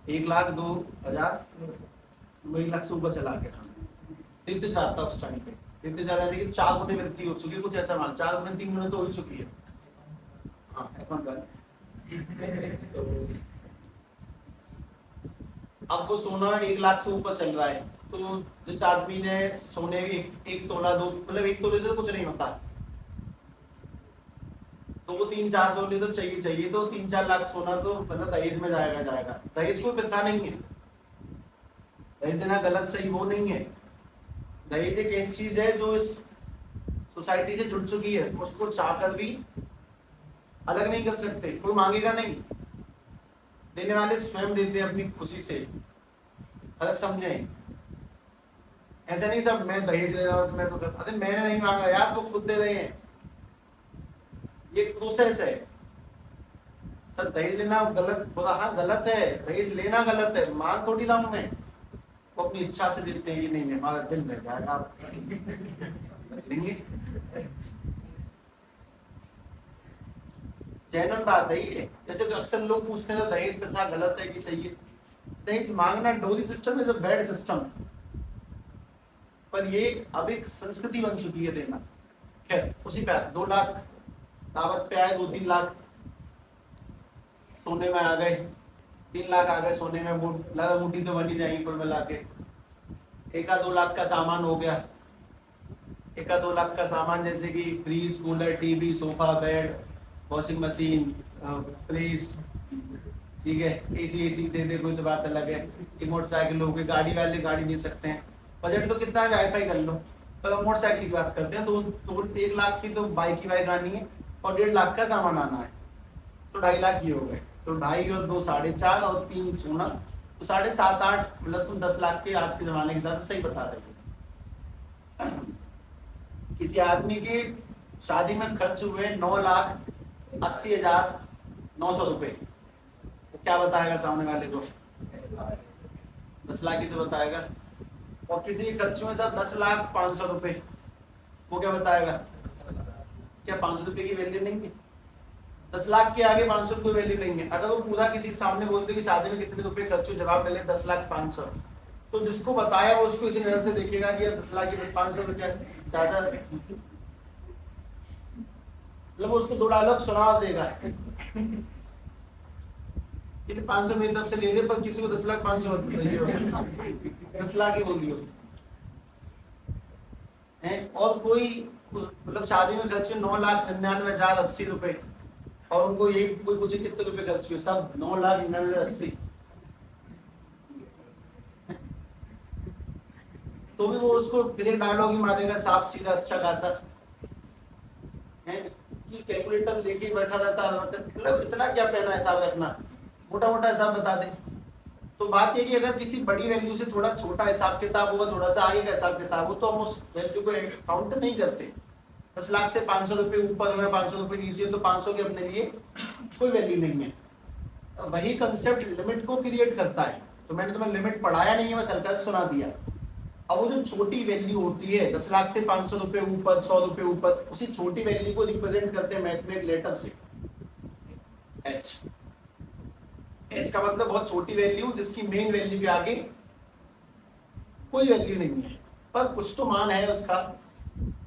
1,02,000, 1 लाख से ऊपर चला गया, 33,000 था उस टाइम पे, 33,000 यानी कि 4 गुने वृद्धि हो चुकी है, कुछ ऐसा मान, 4 गुने 3 गुने तो हो चुकी है। हाँ, तो अब वो सोना 1 लाख से ऊपर चल रहा है, तो जिस आदमी ने सोने एक तोला दो, मतलब 1 तोले से कुछ नहीं होता, तो वो 3-4 तोले तो चाहिए, तो 3-4 लाख सोना तो मतलब दहेज में जाएगा। दहेज कोई प्रथा नहीं है, दहेज देना गलत सही वो नहीं है, दहेज एक ऐसी चीज है जो इस सोसाइटी से जुड़ चुकी है, उसको चाहकर भी अलग नहीं कर सकते, कोई मांगेगा नहीं, देने वाले स्वयं देते हैं अपनी खुशी से, अलग समझे। ऐसा नहीं सब मैं दहेज ले रहा हूं तो मैं तो, अरे मैंने नहीं मांगा यार, वो खुद दे रहे हैं, ये प्रोसेस है। सर दहेज लेना गलत बोला, हाँ गलत है, दहेज लेना गलत है, मांग थोड़ी रहा हूं मैं, वो अपनी इच्छा से देते हैं, ये नहीं है हमारा दिल में जाएगा आप लेंगे, जेन्युइन बात है ये। जैसे अक्सर लोग पूछते हैं दहेज प्रथा गलत है कि सही है, दहेज मांगना डोरी system is a bad system, पर ये अब एक संस्कृति बन चुकी है देना। खैर उसी पे 2 लाख दावत पे आए, 2-3 लाख सोने में आ गए, 3 लाख आ गए सोने में, मुट्ठी तो बनी जाएगी कुल मिला के, 1-2 लाख का सामान हो गया, 1 2 लाख का सामान जैसे कि fridge, cooler, TV, sofa, bed, washing machine, press, ठीक है, एसी दे दे कोई तो बात अलग है, मोटरसाइकिल हो गई, गाड़ी वाले गाड़ी दे सकते हैं। बजट तो कितना है, वाईफाई कर लो। तो मोटरसाइकिल की बात करते हैं तो 1 लाख की तो बाइक की बाइक आनी है और 1.5 लाख का सामान आना है, तो 2.5 लाख ये हो गए। तो 2.5 और 2 4.5 और 3 सोना, तो 7.5 8, मतलब तुम 10 लाख के आज के जमाने के हिसाब से सही बता रहे हो। किसी आदमी के शादी में खर्च हुए 9,80,900 रुपए, तो क्या बताएगा सामने वाले को? 10 लाख ही तो बताएगा। और किसी के खर्च हुए साहब 10,05,00,000 रुपए, वो क्या बताएगा? क्या 500 रुपए की वैल्यू नहीं है? 10 लाख के आगे 500 कोई वैल्यू नहीं है। अगर वो पूरा किसी सामने बोलते कि शादी में कितने रुपए खर्च हुए, जवाब मिले 10,05,00,000, तो जिसको बताया वो उसको इसी नजर से देखेगा कि 10 लाख की 500 रुपया ज्यादा, मतलब उसको 2 डायलॉग सुना देगा। 500 मेरी तरफ से ले ले, पर किसी को 10,05,00,000 बताइए, 10 लाख ही बोलियो है। और कोई मतलब शादी में खर्च हुए 9,99,080 रुपए, और उनको ये कोई पूछे कितने रुपए खर्च हुए, सब 9,99,80, तो भी वो उसको फिर डायलॉग ही मारेगा साफ सीधा अच्छा खासा है कि कैलकुलेटर लेके बैठा रहता है, मतलब इतना क्या पहना हिसाब रखना, मोटा मोटा हिसाब बता दे। तो बात ये कि अगर किसी बड़ी वैल्यू से थोड़ा छोटा हिसाब किताब होगा, थोड़ा सा आगे का हिसाब किताब हो, तो हम उस वैल्यू को काउंट नहीं करते। 10 लाख से 500 रुपए ऊपर हो या 500 रुपए नीचे, तो 500 के अपने लिए कोई वैल्यू नहीं है। वही कंसेप्ट लिमिट को क्रिएट करता है। तो मैंने तुम्हें लिमिट पढ़ाया नहीं है, बस हल्का से सुना दिया। अब वो जो छोटी वैल्यू होती है 10 लाख से 500 रुपए ऊपर, 100 रुपए ऊपर, उसी छोटी वैल्यू को रिप्रेजेंट करते हैं मैथ में एक लेटर से, एच। एच का मतलब बहुत छोटी वैल्यू जिसकी मेन वैल्यू के आगे कोई वैल्यू नहीं है, पर कुछ तो मान है उसका।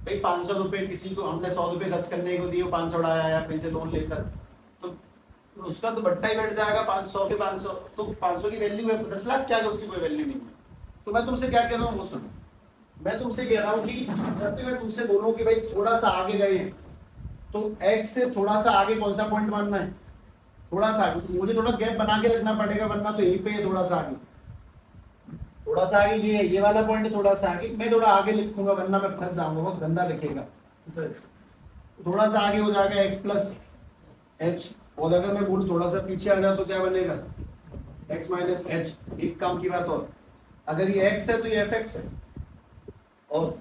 भाई 500 रुपए किसी को हमने 100 रुपए खर्च करने को दिए, 500 उड़ाया या कहीं से लोन लेकर, तो उसका तो बट्टा ही बैठ जाएगा 500 के 500, तो 500 की वैल्यू है, 10 लाख क्या है उसकी कोई वैल्यू नहीं है। तो मैं तुमसे क्या कह रहा हूँ वो सुनो। मैं तुमसे कह रहा हूँ कि जब भी मैं तुमसे बोलूँ कि भाई थोड़ा सा आगे गए हैं, तो एक्स से थोड़ा सा आगे कौन सा पॉइंट मानना है? थोड़ा सा आगे। तो मुझे थोड़ा गैप बना के रखना पड़ेगा, वरना तो यही पे है थोड़ा सा आगे। थोड़ा सा आगे ये है, ये वाला पॉइंट है थोड़ा सा आगे, मैं थोड़ा आगे लिखूंगा वरना मैं फंस जाऊंगा, बहुत गंदा लिखेगा। थोड़ा सा आगे हो जाएगा x प्लस एच, और अगर मैं बोलूँ थोड़ा सा पीछे आ जाए तो क्या बनेगा? x minus H. एक काम की बात और, अगर ये x है तो ये fx है, और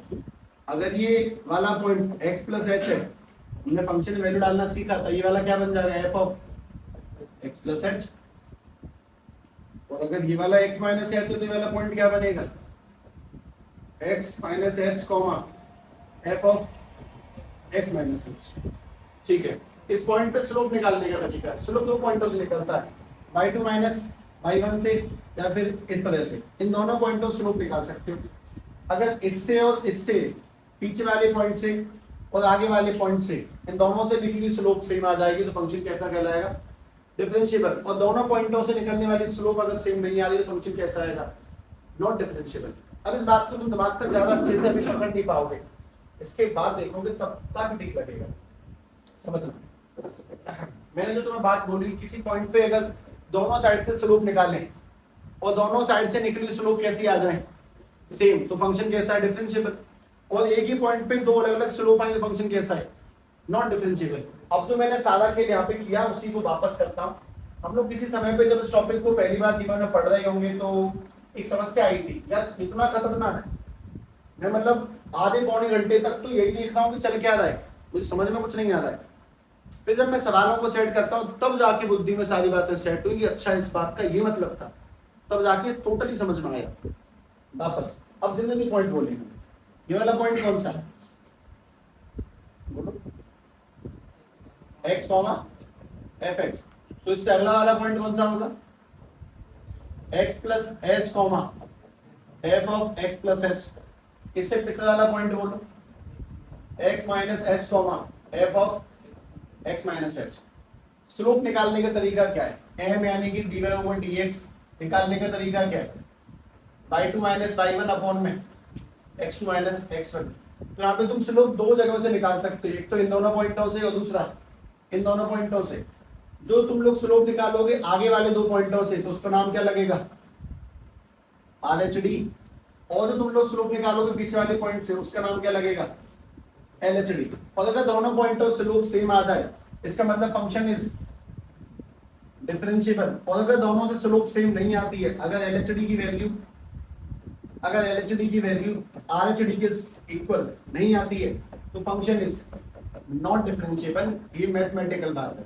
अगर ये वाला पॉइंट x प्लस एच है, हमने फंक्शन में वैल्यू डालना सीखा था, ये वाला क्या बन जाएगा? f of x plus H. और अगर ये वाला x माइनस एच है तो ये वाला पॉइंट क्या बनेगा? x minus H comma f of x minus H. ठीक है, इस पॉइंट पे स्लोप निकालने का तरीका, स्लोप 2 पॉइंटों से निकलता है, y2 माइनस y1 से, या फिर इस तरह से। इन दोनों पॉइंटों से स्लोप निकाल सकते हो। अगर इससे और इससे, पीछे वाले पॉइंट से और आगे वाले पॉइंट से, इन दोनों से निकली स्लोप सेम आ जाएगी, तो फंक्शन कैसा कहलाएगा? डिफरेंशिएबल। और दोनों पॉइंटों से निकलने वाली स्लोप अगर सेम नहीं आ रही तो फंक्शन कैसा आएगा? Not differentiable. अब इस बात को तुम दिमाग तक ज्यादा अच्छे से अभी समझ नहीं पाओगे, इसके बाद देखोगे तब तक ठीक लगेगा। समझना, मैंने जो तुम्हें बात बोली, किसी पॉइंट पे अगर दोनों साइड से स्लोप निकालें और दोनों साइड से निकली स्लोप कैसी आ जाए? सेम, तो फंक्शन कैसा है? डिफरेंशिएबल। और एक ही पॉइंट पे दो अलग अलग स्लोप आए तो फंक्शन कैसा है? Not differentiable. अब जो मैंने सारा खेल यहाँ पे किया उसी को वापस करता हूँ। हम लोग किसी समय पे जब इस टॉपिक को पहली बार जीवन में पढ़ रहे होंगे तो एक समस्या आई थी, यार इतना खतरनाक, मैं मतलब आधे पौने घंटे तक तो यही देख रहा हूँ कि चल क्या रहा है, मुझे समझ में कुछ नहीं आ रहा है। फिर जब मैं सवालों को सेट करता हूँ तब जाके बुद्धि में सारी बातें सेट हुई कि अच्छा इस बात का ये मतलब था, तब जाके टोटली समझ में आया वापस। अब जितने भी पॉइंट बोलेंगे, ये वाला पॉइंट कौन सा है? बोलो। x कॉमा fx, तो इससे अगला वाला पॉइंट कौन सा होगा? x plus H comma f of x plus H. इससे पिछला वाला पॉइंट बोलो, x minus H comma f of x minus H. Slope निकालने का तरीका क्या है? m यानी कि dy ओवर dx निकालने का तरीका क्या है? y2 माइनस y1 अपॉन में x2 माइनस x1। तो यहाँ पे तुम स्लोप दो जगहों से निकाल सकते हो, एक तो इन दोनों पॉइंटों से और दूसरा इन दोनों पॉइंटों से। जो तुम लोग स्लोप निकालोगे आगे वाले दो पॉइंटों से तो उसका नाम क्या लगेगा, आर एच डी। और जो तुम लोग स्लोप निकालोगे पीछे वाले पॉइंट से उसका नाम क्या लगेगा, एल एच डी। और अगर दोनों पॉइंटों स्लोप सेम आ जाए इसका मतलब फंक्शन इज डिफरेंशिएबल। और अगर दोनों से स्लोप सेम नहीं आती है, अगर एल एच डी की वैल्यू आर एच डी के इक्वल नहीं आती है तो फंक्शन इज नॉट डिफरेंशिएबल। ये मैथमेटिकल बात है।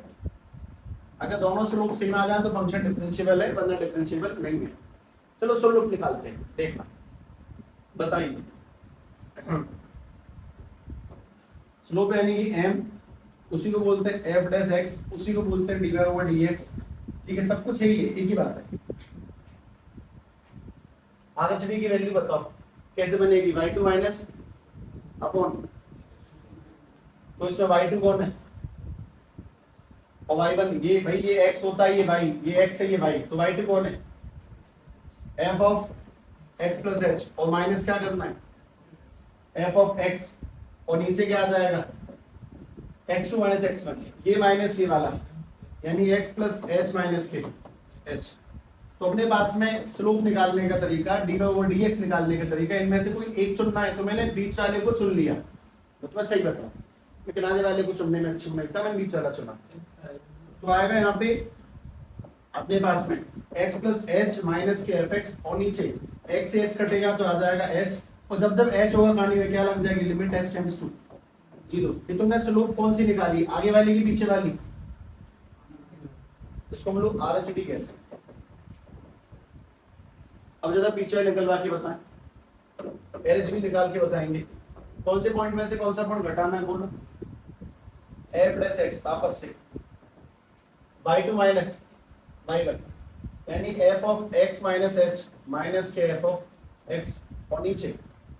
अगर दोनों स्लोप सेम आ जाए तो फंक्शन डिफरेंशिएबल है, वरना डिफरेंशिएबल नहीं है। चलो स्लोप निकालते हैं, देखना बताएंगे। स्लोप यानी कि m, उसी को बोलते हैं एफ डैश एक्स, उसी को बोलते हैं d y over d x. ठीक है, सब कुछ यही है, एक ही बात है। आर एच डी की वैल्यू बताओ कैसे बनेगी, y2 माइनस अपॉन, तो इसमें y2 कौन है और y1, ये भाई ये x होता है, ये y, ये x है, ये y, तो y2 कौन है, f of x plus h, और माइनस क्या करना है, f ऑफ x, और नीचे क्या आ जाएगा x2 माइनस x1, ये माइनस ये वाला, यानी x प्लस h माइनस के h। तो अपने पास में स्लोप निकालने का तरीका, d y over d x निकालने का तरीका, इनमें से कोई एक चुनना है। तो मैंने बीच वाले को चुन लिया, तो मैं सही बताऊं, मैं किनारे वाले को चुनने में अच्छी नहीं था, मैंने बीच वाला चुना। तो आएगा यहाँ पे अपने पास में x प्लस एच माइनस के एफ एक्स, और नीचे x से x कटेगा तो आ जाएगा h, और जब जब h होगा कहानी में क्या लग जाएगी, लिमिट h टेंड्स टू 0। ये तुमने स्लोप कौन सी निकाली, आगे वाली की पीछे वाली, इसको हम लोग आर एच डी कहते हैं। अब ज्यादा पीछे निकलवा के बताएं, एल एच डी निकाल के बताएंगे। कौन से पॉइंट में से कौन सा पॉइंट घटाना है बोलो, एफ प्लस एक्स, वापस से y2 माइनस y1, यानी f of x minus h minus के f ऑफ x, और नीचे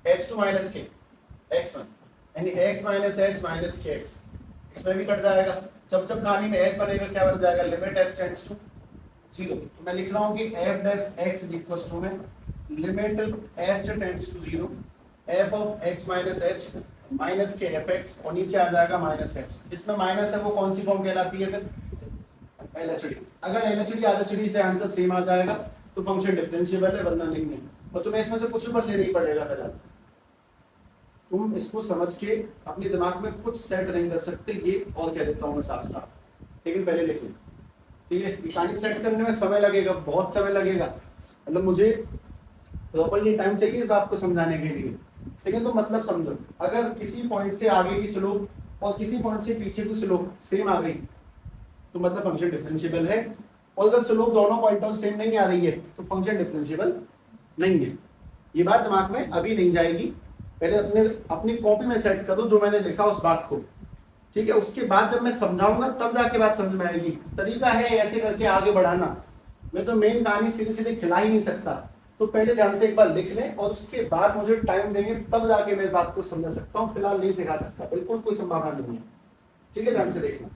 h2 माइनस के x1, यानी x माइनस h माइनस के x। इसमें भी कट जाएगा, जब जब कहानी में h बनेगा क्या बन जाएगा, लिमिट h टेंड्स टू 0। तो मैं लिख रहा हूं कि f dash x equals to में limit h tends to 0, f of x minus h minus के fx, और नीचे आ जाएगा माइनस h। इसमें माइनस है वो कौन सी फॉर्म कहलाती है फिर, LHD। अगर LHD RHD से आंसर सेम आ जाएगा तो फंक्शन डिफरेंशिएबल है, वरना नहीं है। और तुम्हें इसमें से कुछ ऊपर लेना ही पड़ेगा फिलहाल, तुम इसको समझ के अपने दिमाग में कुछ सेट नहीं कर सकते, ये और कह देता हूँ मैं साफ साफ, लेकिन पहले लिख लो। ठीक है, कहानी सेट करने में समय लगेगा, बहुत समय लगेगा, मतलब मुझे प्रॉपर्ली टाइम चाहिए इस बात को समझाने के लिए। लेकिन तुम मतलब समझो, अगर किसी पॉइंट से आगे की स्लोप और किसी पॉइंट से पीछे की स्लोप सेम आ गई तो मतलब फंक्शन डिफरेंशिएबल है, और अगर स्लोप दोनों पॉइंटों से सेम नहीं आ रही है तो फंक्शन डिफरेंशिएबल नहीं है। ये बात दिमाग में अभी नहीं जाएगी, पहले अपनी कॉपी में सेट करो जो मैंने लिखा उस बात को। ठीक है, उसके बाद जब मैं समझाऊंगा तब जाके बात समझ में आएगी। तरीका है ऐसे करके आगे बढ़ाना, मैं तो मेन कहानी सीधे सीधे खिला ही नहीं सकता। तो पहले ध्यान से एक बार लिख लें और उसके बाद मुझे टाइम देंगे तब जाके मैं इस बात को समझा सकता हूँ, फिलहाल नहीं सिखा सकता, बिल्कुल कोई संभावना नहीं है। ठीक है, ध्यान से देखना।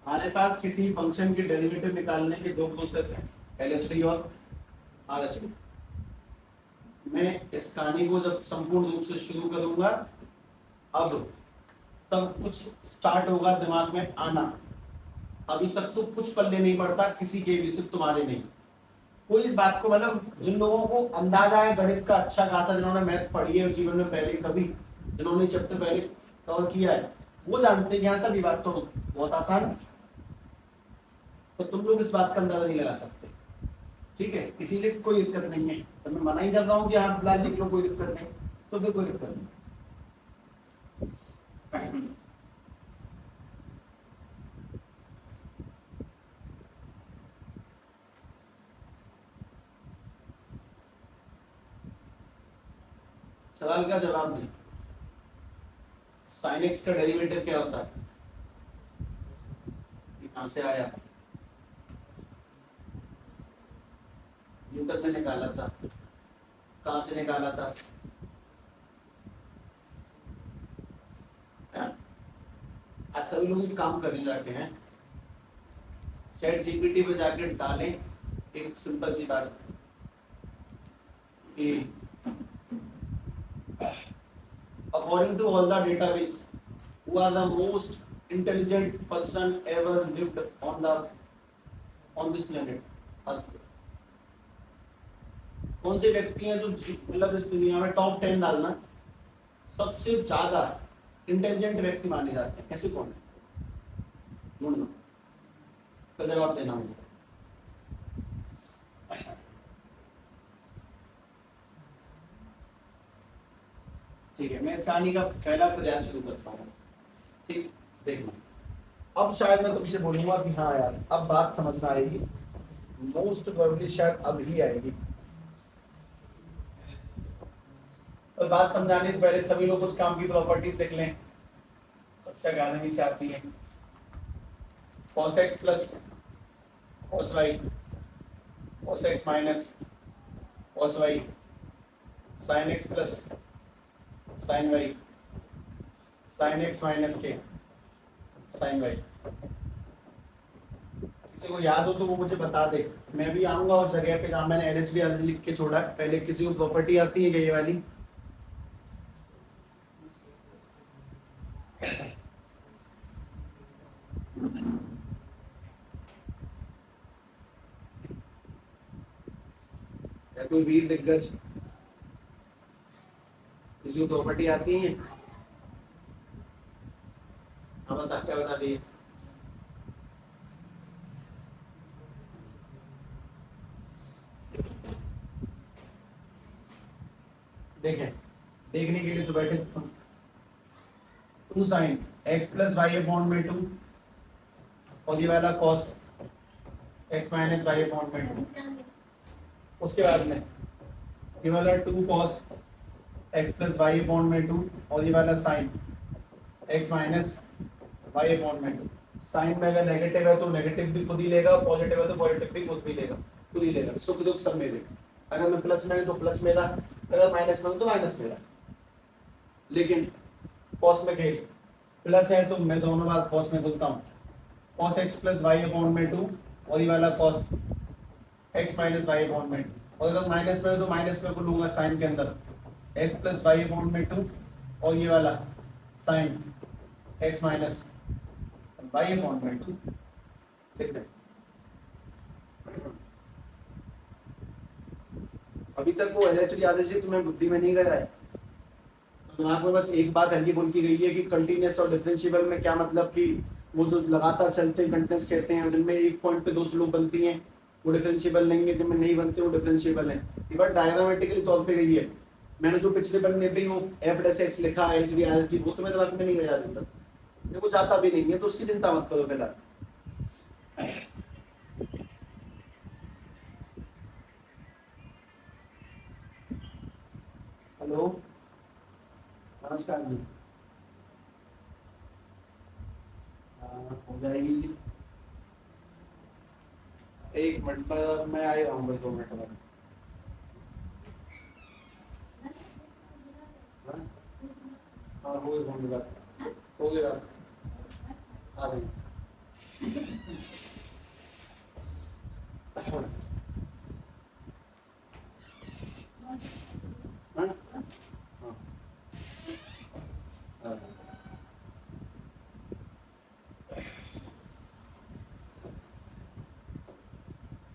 हमारे पास किसी फंक्शन के डेरिवेटिव निकालने के दो प्रोसेस हैं, LHD और RHD। मैं इस कहानी को जब संपूर्ण रूप से शुरू करूंगा अब तब कुछ स्टार्ट होगा दिमाग में आना। अभी तक तो कुछ पल्ले नहीं पड़ता किसी के भी, सिर्फ तुम्हारे नहीं। कोई इस बात को, मतलब जिन लोगों को अंदाजा है गणित का अच्छा खासा, जिन्होंने मैथ पढ़ी है जीवन में पहले कभी, जिन्होंने चैप्टर पहले कवर किया है, वो जानते हैं कि हाँ सर ये बात तो बहुत आसान है, तो तुम लोग इस बात का अंदाजा नहीं लगा सकते। ठीक है, इसीलिए कोई दिक्कत नहीं है, तो मैं मना ही कर रहा हूँ कि आप फिलहाल लिख लो, कोई दिक्कत नहीं, तो फिर कोई दिक्कत नहीं। सवाल का जवाब नहीं, sin x का डेरिवेटिव क्या होता है, कहाँ से आया, न्यूटन ने निकाला था, कहाँ से निकाला था, आज सभी लोग एक काम करने जाते हैं, चैट जीपीटी पे जाके डालें एक सिंपल सी बात कि according to all the database who are the most intelligent person ever lived on this planet Earth। कौन से व्यक्ति हैं जो मतलब इस दुनिया में टॉप 10 डालना सबसे ज्यादा इंटेलिजेंट व्यक्ति माने जाते हैं, ऐसे कौन है, ढूंढना, तो जवाब देना मुझे। ठीक है, मैं इस कहानी का पहला प्रयास शुरू करता हूँ। ठीक, देखना अब शायद मैं तुमसे बोलूंगा कि हाँ यार अब बात समझ में आएगी, मोस्ट प्रोबेबली शायद अब ही आएगी। तो बात समझाने से पहले सभी लोग कुछ काम की प्रॉपर्टीज लिख लें, कक्षा 11वीं से आती है। cos x plus cos y, cos x minus cos y, sin x plus sin y, sin x minus के sin y। किसी को याद हो तो वो मुझे बता दे, मैं भी आऊंगा उस जगह पे जहाँ मैंने एनएच भी लिख के छोड़ा। पहले किसी को प्रॉपर्टी आती है ये वाली, या कोई वीर दिग्गज किसी को प्रॉपर्टी आती है? हाँ बता, क्या बता दिए? देखें, देखने के लिए तो बैठे तुम। 2 sin x plus y upon में 2 और ये वाला cos x minus y upon में 2। उसके बाद में ये वाला 2 cos x plus y upon में 2 और ये वाला sin x minus y upon में 2। साइन में अगर नेगेटिव है तो नेगेटिव भी खुद ही लेगा, पॉजिटिव है तो पॉजिटिव भी खुद ही लेगा, सुख दुख सब मेरे। अगर मैं प्लस में हूं तो प्लस मेरा, अगर माइनस में हूं तो माइनस मेरा। लेकिन cos में खेल प्लस है तो मैं दोनों बार cos में बोलता हूँ, cos x plus y upon में 2 और ये वाला cos x minus y upon में 2। और अगर माइनस में है तो माइनस में को लूंगा साइन के अंदर, x प्लस वाई अपॉन में 2 और ये वाला sine x minus y upon में 2 लिख दें। अभी तक वो एलएचडी आदेश जी तुम्हें बुद्धि में नहीं गया है, दिमाग में बस एक बात हल्की फुल्की गई है कि कंटिन्यूअस और डिफरेंशिएबल में क्या मतलब कि वो जो लगातार चलते हैं कंटिन्यूअस कहते हैं, जिनमें एक पॉइंट पे 2 स्लोप बनती हैं वो डिफरेंशिएबल नहीं है, जिनमें नहीं बनते वो डिफरेंशिएबल है। ये बात डायग्रामेटिकली तौर पे गई है। मैंने जो पिछले पन्ने पे वो एफ डैश एक्स लिखा है एलएचडी आरएसडी वो तुम्हें दिमाग में नहीं गया अभी तक, मेरे को चाहता भी नहीं है, तो उसकी चिंता मत करो फिलहाल। हेलो नमस्कार जी, हो जाएगी जी, 1 मिनट पर मैं आ ही रहा हूँ, बस 2 मिनट में। हाँ हो गई, हो गई बात, आ रही।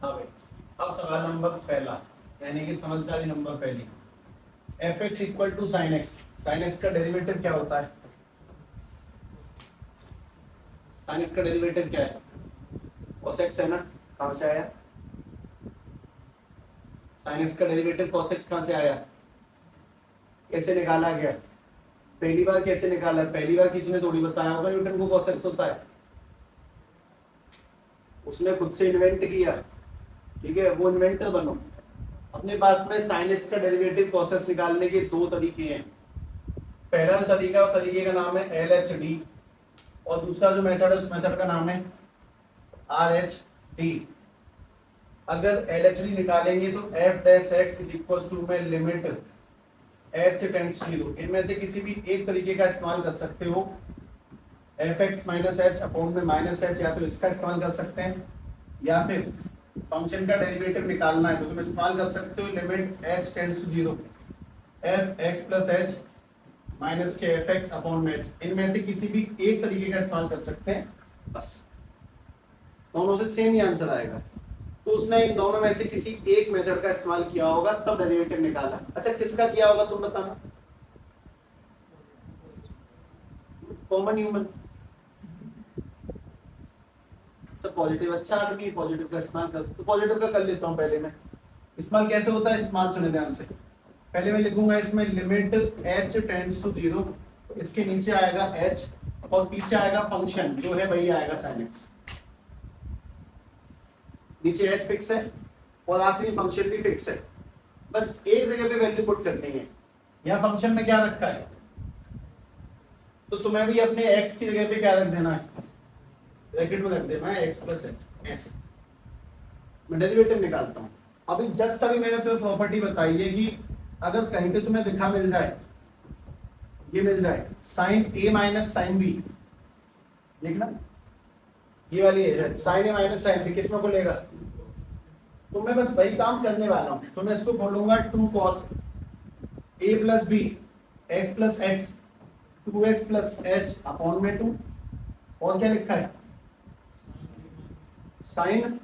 हाँ भाई, अब सवाल नंबर पहला यानी कि समझदारी नंबर पहली, f x equal to sine x. Sine x का डेरिवेटिव क्या होता है? साइन एक्स का डेरिवेटिव क्या है? cos x है ना, कहां से आया? साइन एक्स का डेरिवेटिव cos x कहां से आया? कैसे निकाला गया? पहली बार कैसे निकाला? पहली बार किसी ने थोड़ी बताया होगा न्यूटन को cos x होता है, उसने खुद से इन्वेंट किया। ठीक है, वो इन्वेंटर बनो। अपने पास में साइन एक्स का डेरिवेटिव cos x निकालने के 2 तरीके हैं। पहला तरीके का नाम है LHD और दूसरा जो मेथड है उस मेथड का नाम है आर एच डी। अगर एल एच डी निकालेंगे तो f dash x is equal to में लिमिट एच टेंड्स टू 0, इनमें से किसी भी एक तरीके का इस्तेमाल कर सकते हो, F x minus H upon में माइनस एच, या तो इसका इस्तेमाल कर सकते हैं, या फिर फंक्शन का डेरिवेटिव निकालना है तो तुम इस्तेमाल कर सकते हो limit h tends to 0 f x plus h minus के एफ एक्स अपॉन में एच, इनमें से किसी भी एक तरीके का इस्तेमाल कर सकते हैं, बस दोनों से सेम ही आंसर आएगा। तो उसने इन दोनों में से किसी एक मेथड का इस्तेमाल किया होगा तब डेरिवेटिव निकाला। अच्छा किसका किया होगा तुम बताना। कॉमन ह्यूमन, तो पॉजिटिव अच्छा आदमी पॉजिटिव का इस्तेमाल कर, तो पॉजिटिव का कर लेता हूं पहले मैं। इस्तेमाल कैसे होता है, इस्तेमाल सुने ध्यान से। पहले मैं लिखूंगा इसमें लिमिट h टेंड्स टू 0, इसके नीचे आएगा h और पीछे आएगा फंक्शन जो है वही आएगा sin x। नीचे h फिक्स है और आखिरी फंक्शन भी फिक्स है, बस एक जगह पे वैल्यू पुट करनी है। यहाँ फंक्शन में क्या रखा है, तो तुम्हें भी अपने x की जगह पे क्या रख देना है, ब्रैकेट में रख देना है x प्लस एच। ऐसे मैं डेरिवेटिव निकालता हूँ। अभी जस्ट अभी मैंने तुम्हें प्रॉपर्टी बताई है कि अगर कहीं पे तुम्हें दिखा मिल जाए, ये मिल जाए sine a minus sine b, देखना ये वाली है sine a minus sine b, किसमें को लेगा, तो मैं बस वही काम करने वाला हूं। तो मैं इसको बोलूंगा 2 cos a plus b x plus x 2x plus h upon में 2, और क्या लिखा है साइन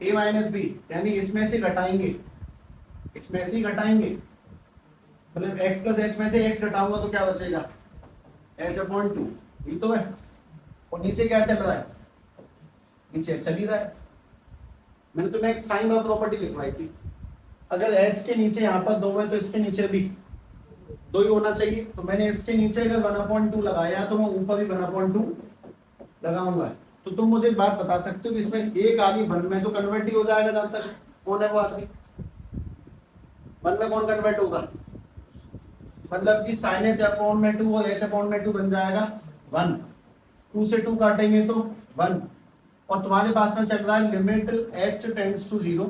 a माइनस b, यानी इसमें से घटाएंगे, इसमें से ही घटाएंगे, मतलब x प्लस h में से x घटाऊंगा तो क्या बचेगा h अपॉन 2, ये तो है। और नीचे क्या चल रहा है, नीचे चल ही रहा है। मैंने तुम्हें एक साइन बार प्रॉपर्टी लिखवाई थी, अगर h के नीचे यहाँ पर 2 है तो इसके नीचे भी 2 ही होना चाहिए। तो मैंने इसके नीचे अगर 1/2 लगाया तो मैं ऊपर भी 1/2 लगाऊंगा। तो तुम मुझे एक बात बता सकते हो कि इसमें एक आदमी 1 में तो कन्वर्ट ही हो जाएगा, जब तक कौन है वो आदमी 1 में कौन कन्वर्ट होगा, मतलब कि sin h अपॉन में 2 और h अपॉन में 2 बन जाएगा 1, 2 से 2 काटेंगे तो 1, और तुम्हारे पास में चल रहा है limit h tends to 0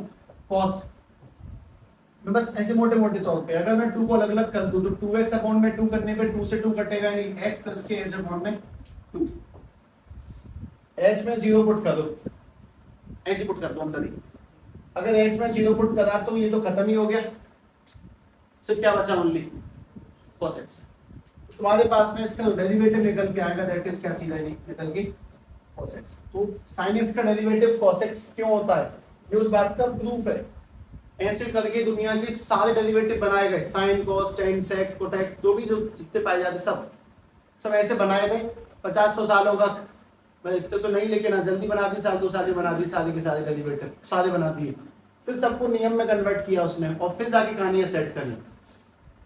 cos। मैं बस ऐसे मोटे मोटे तौर पे अगर मैं 2 को अलग अलग कर दूं तो 2x अपॉन में 2 करने पे 2 से 2 कटेगा, यानी x प्लस के h अपॉन में 2, h में 0 पुट कर दो, ऐसे पुट कर दो अंदर ही। अगर h में 0 पुट करा तो ये तो खत्म ही हो गया, सिर्फ क्या बचा ओनली cos x। तुम्हारे पास में इसका डेरिवेटिव निकल के आएगा, दैट इज क्या चीज है निकल के cos x। तो sin x का डेरिवेटिव cos x क्यों होता है, ये उस बात का प्रूफ है। ऐसे करके दुनिया के सारे डेरिवेटिव बनाए गए, sin cos tan sec cotec जो भी जो जितने पाए जाते सब ऐसे बनाए गए 50-100 सालों का। मैं इतने तो नहीं, लेकिन जल्दी बना दी, साल 2 साल बना दी, सारे के सारे डेरिवेटिव सारे बना दिए, फिर सबको नियम में कन्वर्ट किया उसने और फिर जाके कहानियां सेट करी।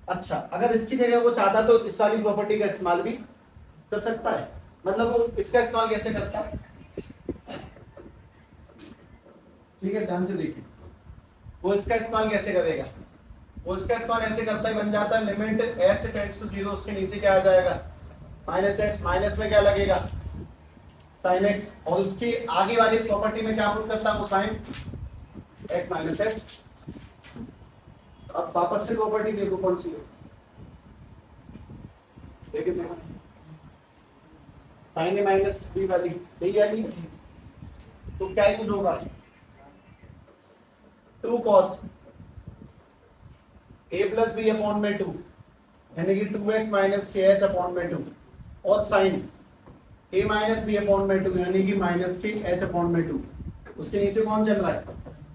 अच्छा अगर इसकी जगह वो चाहता तो इस वाली प्रॉपर्टी का इस्तेमाल भी कर सकता है, मतलब वो इसका इस्तेमाल कैसे करता है, ठीक है ध्यान से देखिए। वो इसका इस्तेमाल कैसे करेगा, वो इसका इस्तेमाल ऐसे करता है, बन जाता है लिमिट h टेंड्स टू 0, उसके नीचे क्या आ जाएगा माइनस h, माइनस में क्या लगेगा sin x, और उसके आगे वाली प्रॉपर्टी में क्या प्रूव करता है वो sin x माइनस h। अब वापस से प्रॉपर्टी देखो कौन सी है, देखिए sin a माइनस b वाली, यही वाली। तो क्या यूज होगा 2 cos a plus b upon में 2, यानी कि 2x माइनस के एच अपॉन में 2, और sine a minus b upon में 2, यानी कि माइनस के एच अपॉन में 2, उसके नीचे कौन चल रहा है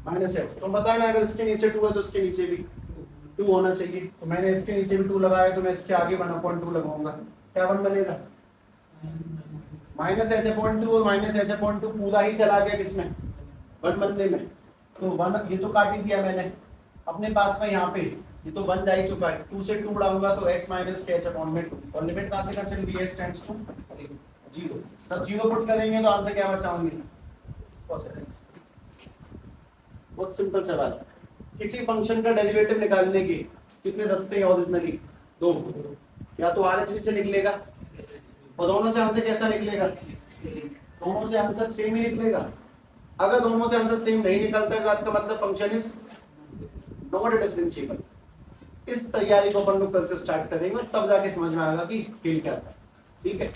माइनस एक्स। तो पता है ना अगर इसके नीचे 2 है तो उसके नीचे भी 2 होना चाहिए। तो मैंने इसके नीचे भी 2 लगाया, तो मैं इसके आगे 1/2 लगाऊंगा, क्या 1 बनेगा माइनस एच अपॉन 2, और माइनस एच अपॉन 2 पूरा ही चला गया किसमें 1 बनने में, तो 1 ये तो काट ही दिया मैंने अपने पास में, यहाँ पे ये तो 1 जा ही चुका है। 2 से 2 उड़ाऊंगा तो x माइनस के h अपॉन में 2, और लिमिट कहां से कहां चली गई, h टेंड्स टू 0। तब 0 पुट करेंगे तो आंसर क्या बचा होंगे, बहुत सिंपल सवाल। किसी फंक्शन का डेरिवेटिव निकालने के कितने रास्ते हैं ओरिजिनली, 2, या तो RHB से निकलेगा, और दोनों से आंसर कैसा निकलेगा दोनों से आंसर सेम ही निकलेगा। अगर दोनों से आंसर सेम नहीं निकलता है बात का मतलब फंक्शन इज नॉट डिफरेंशिएबल। इस तैयारी को अपन लोग कल से स्टार्ट करेंगे, तब जाके समझ में आएगा कि फील क्या था। ठीक है।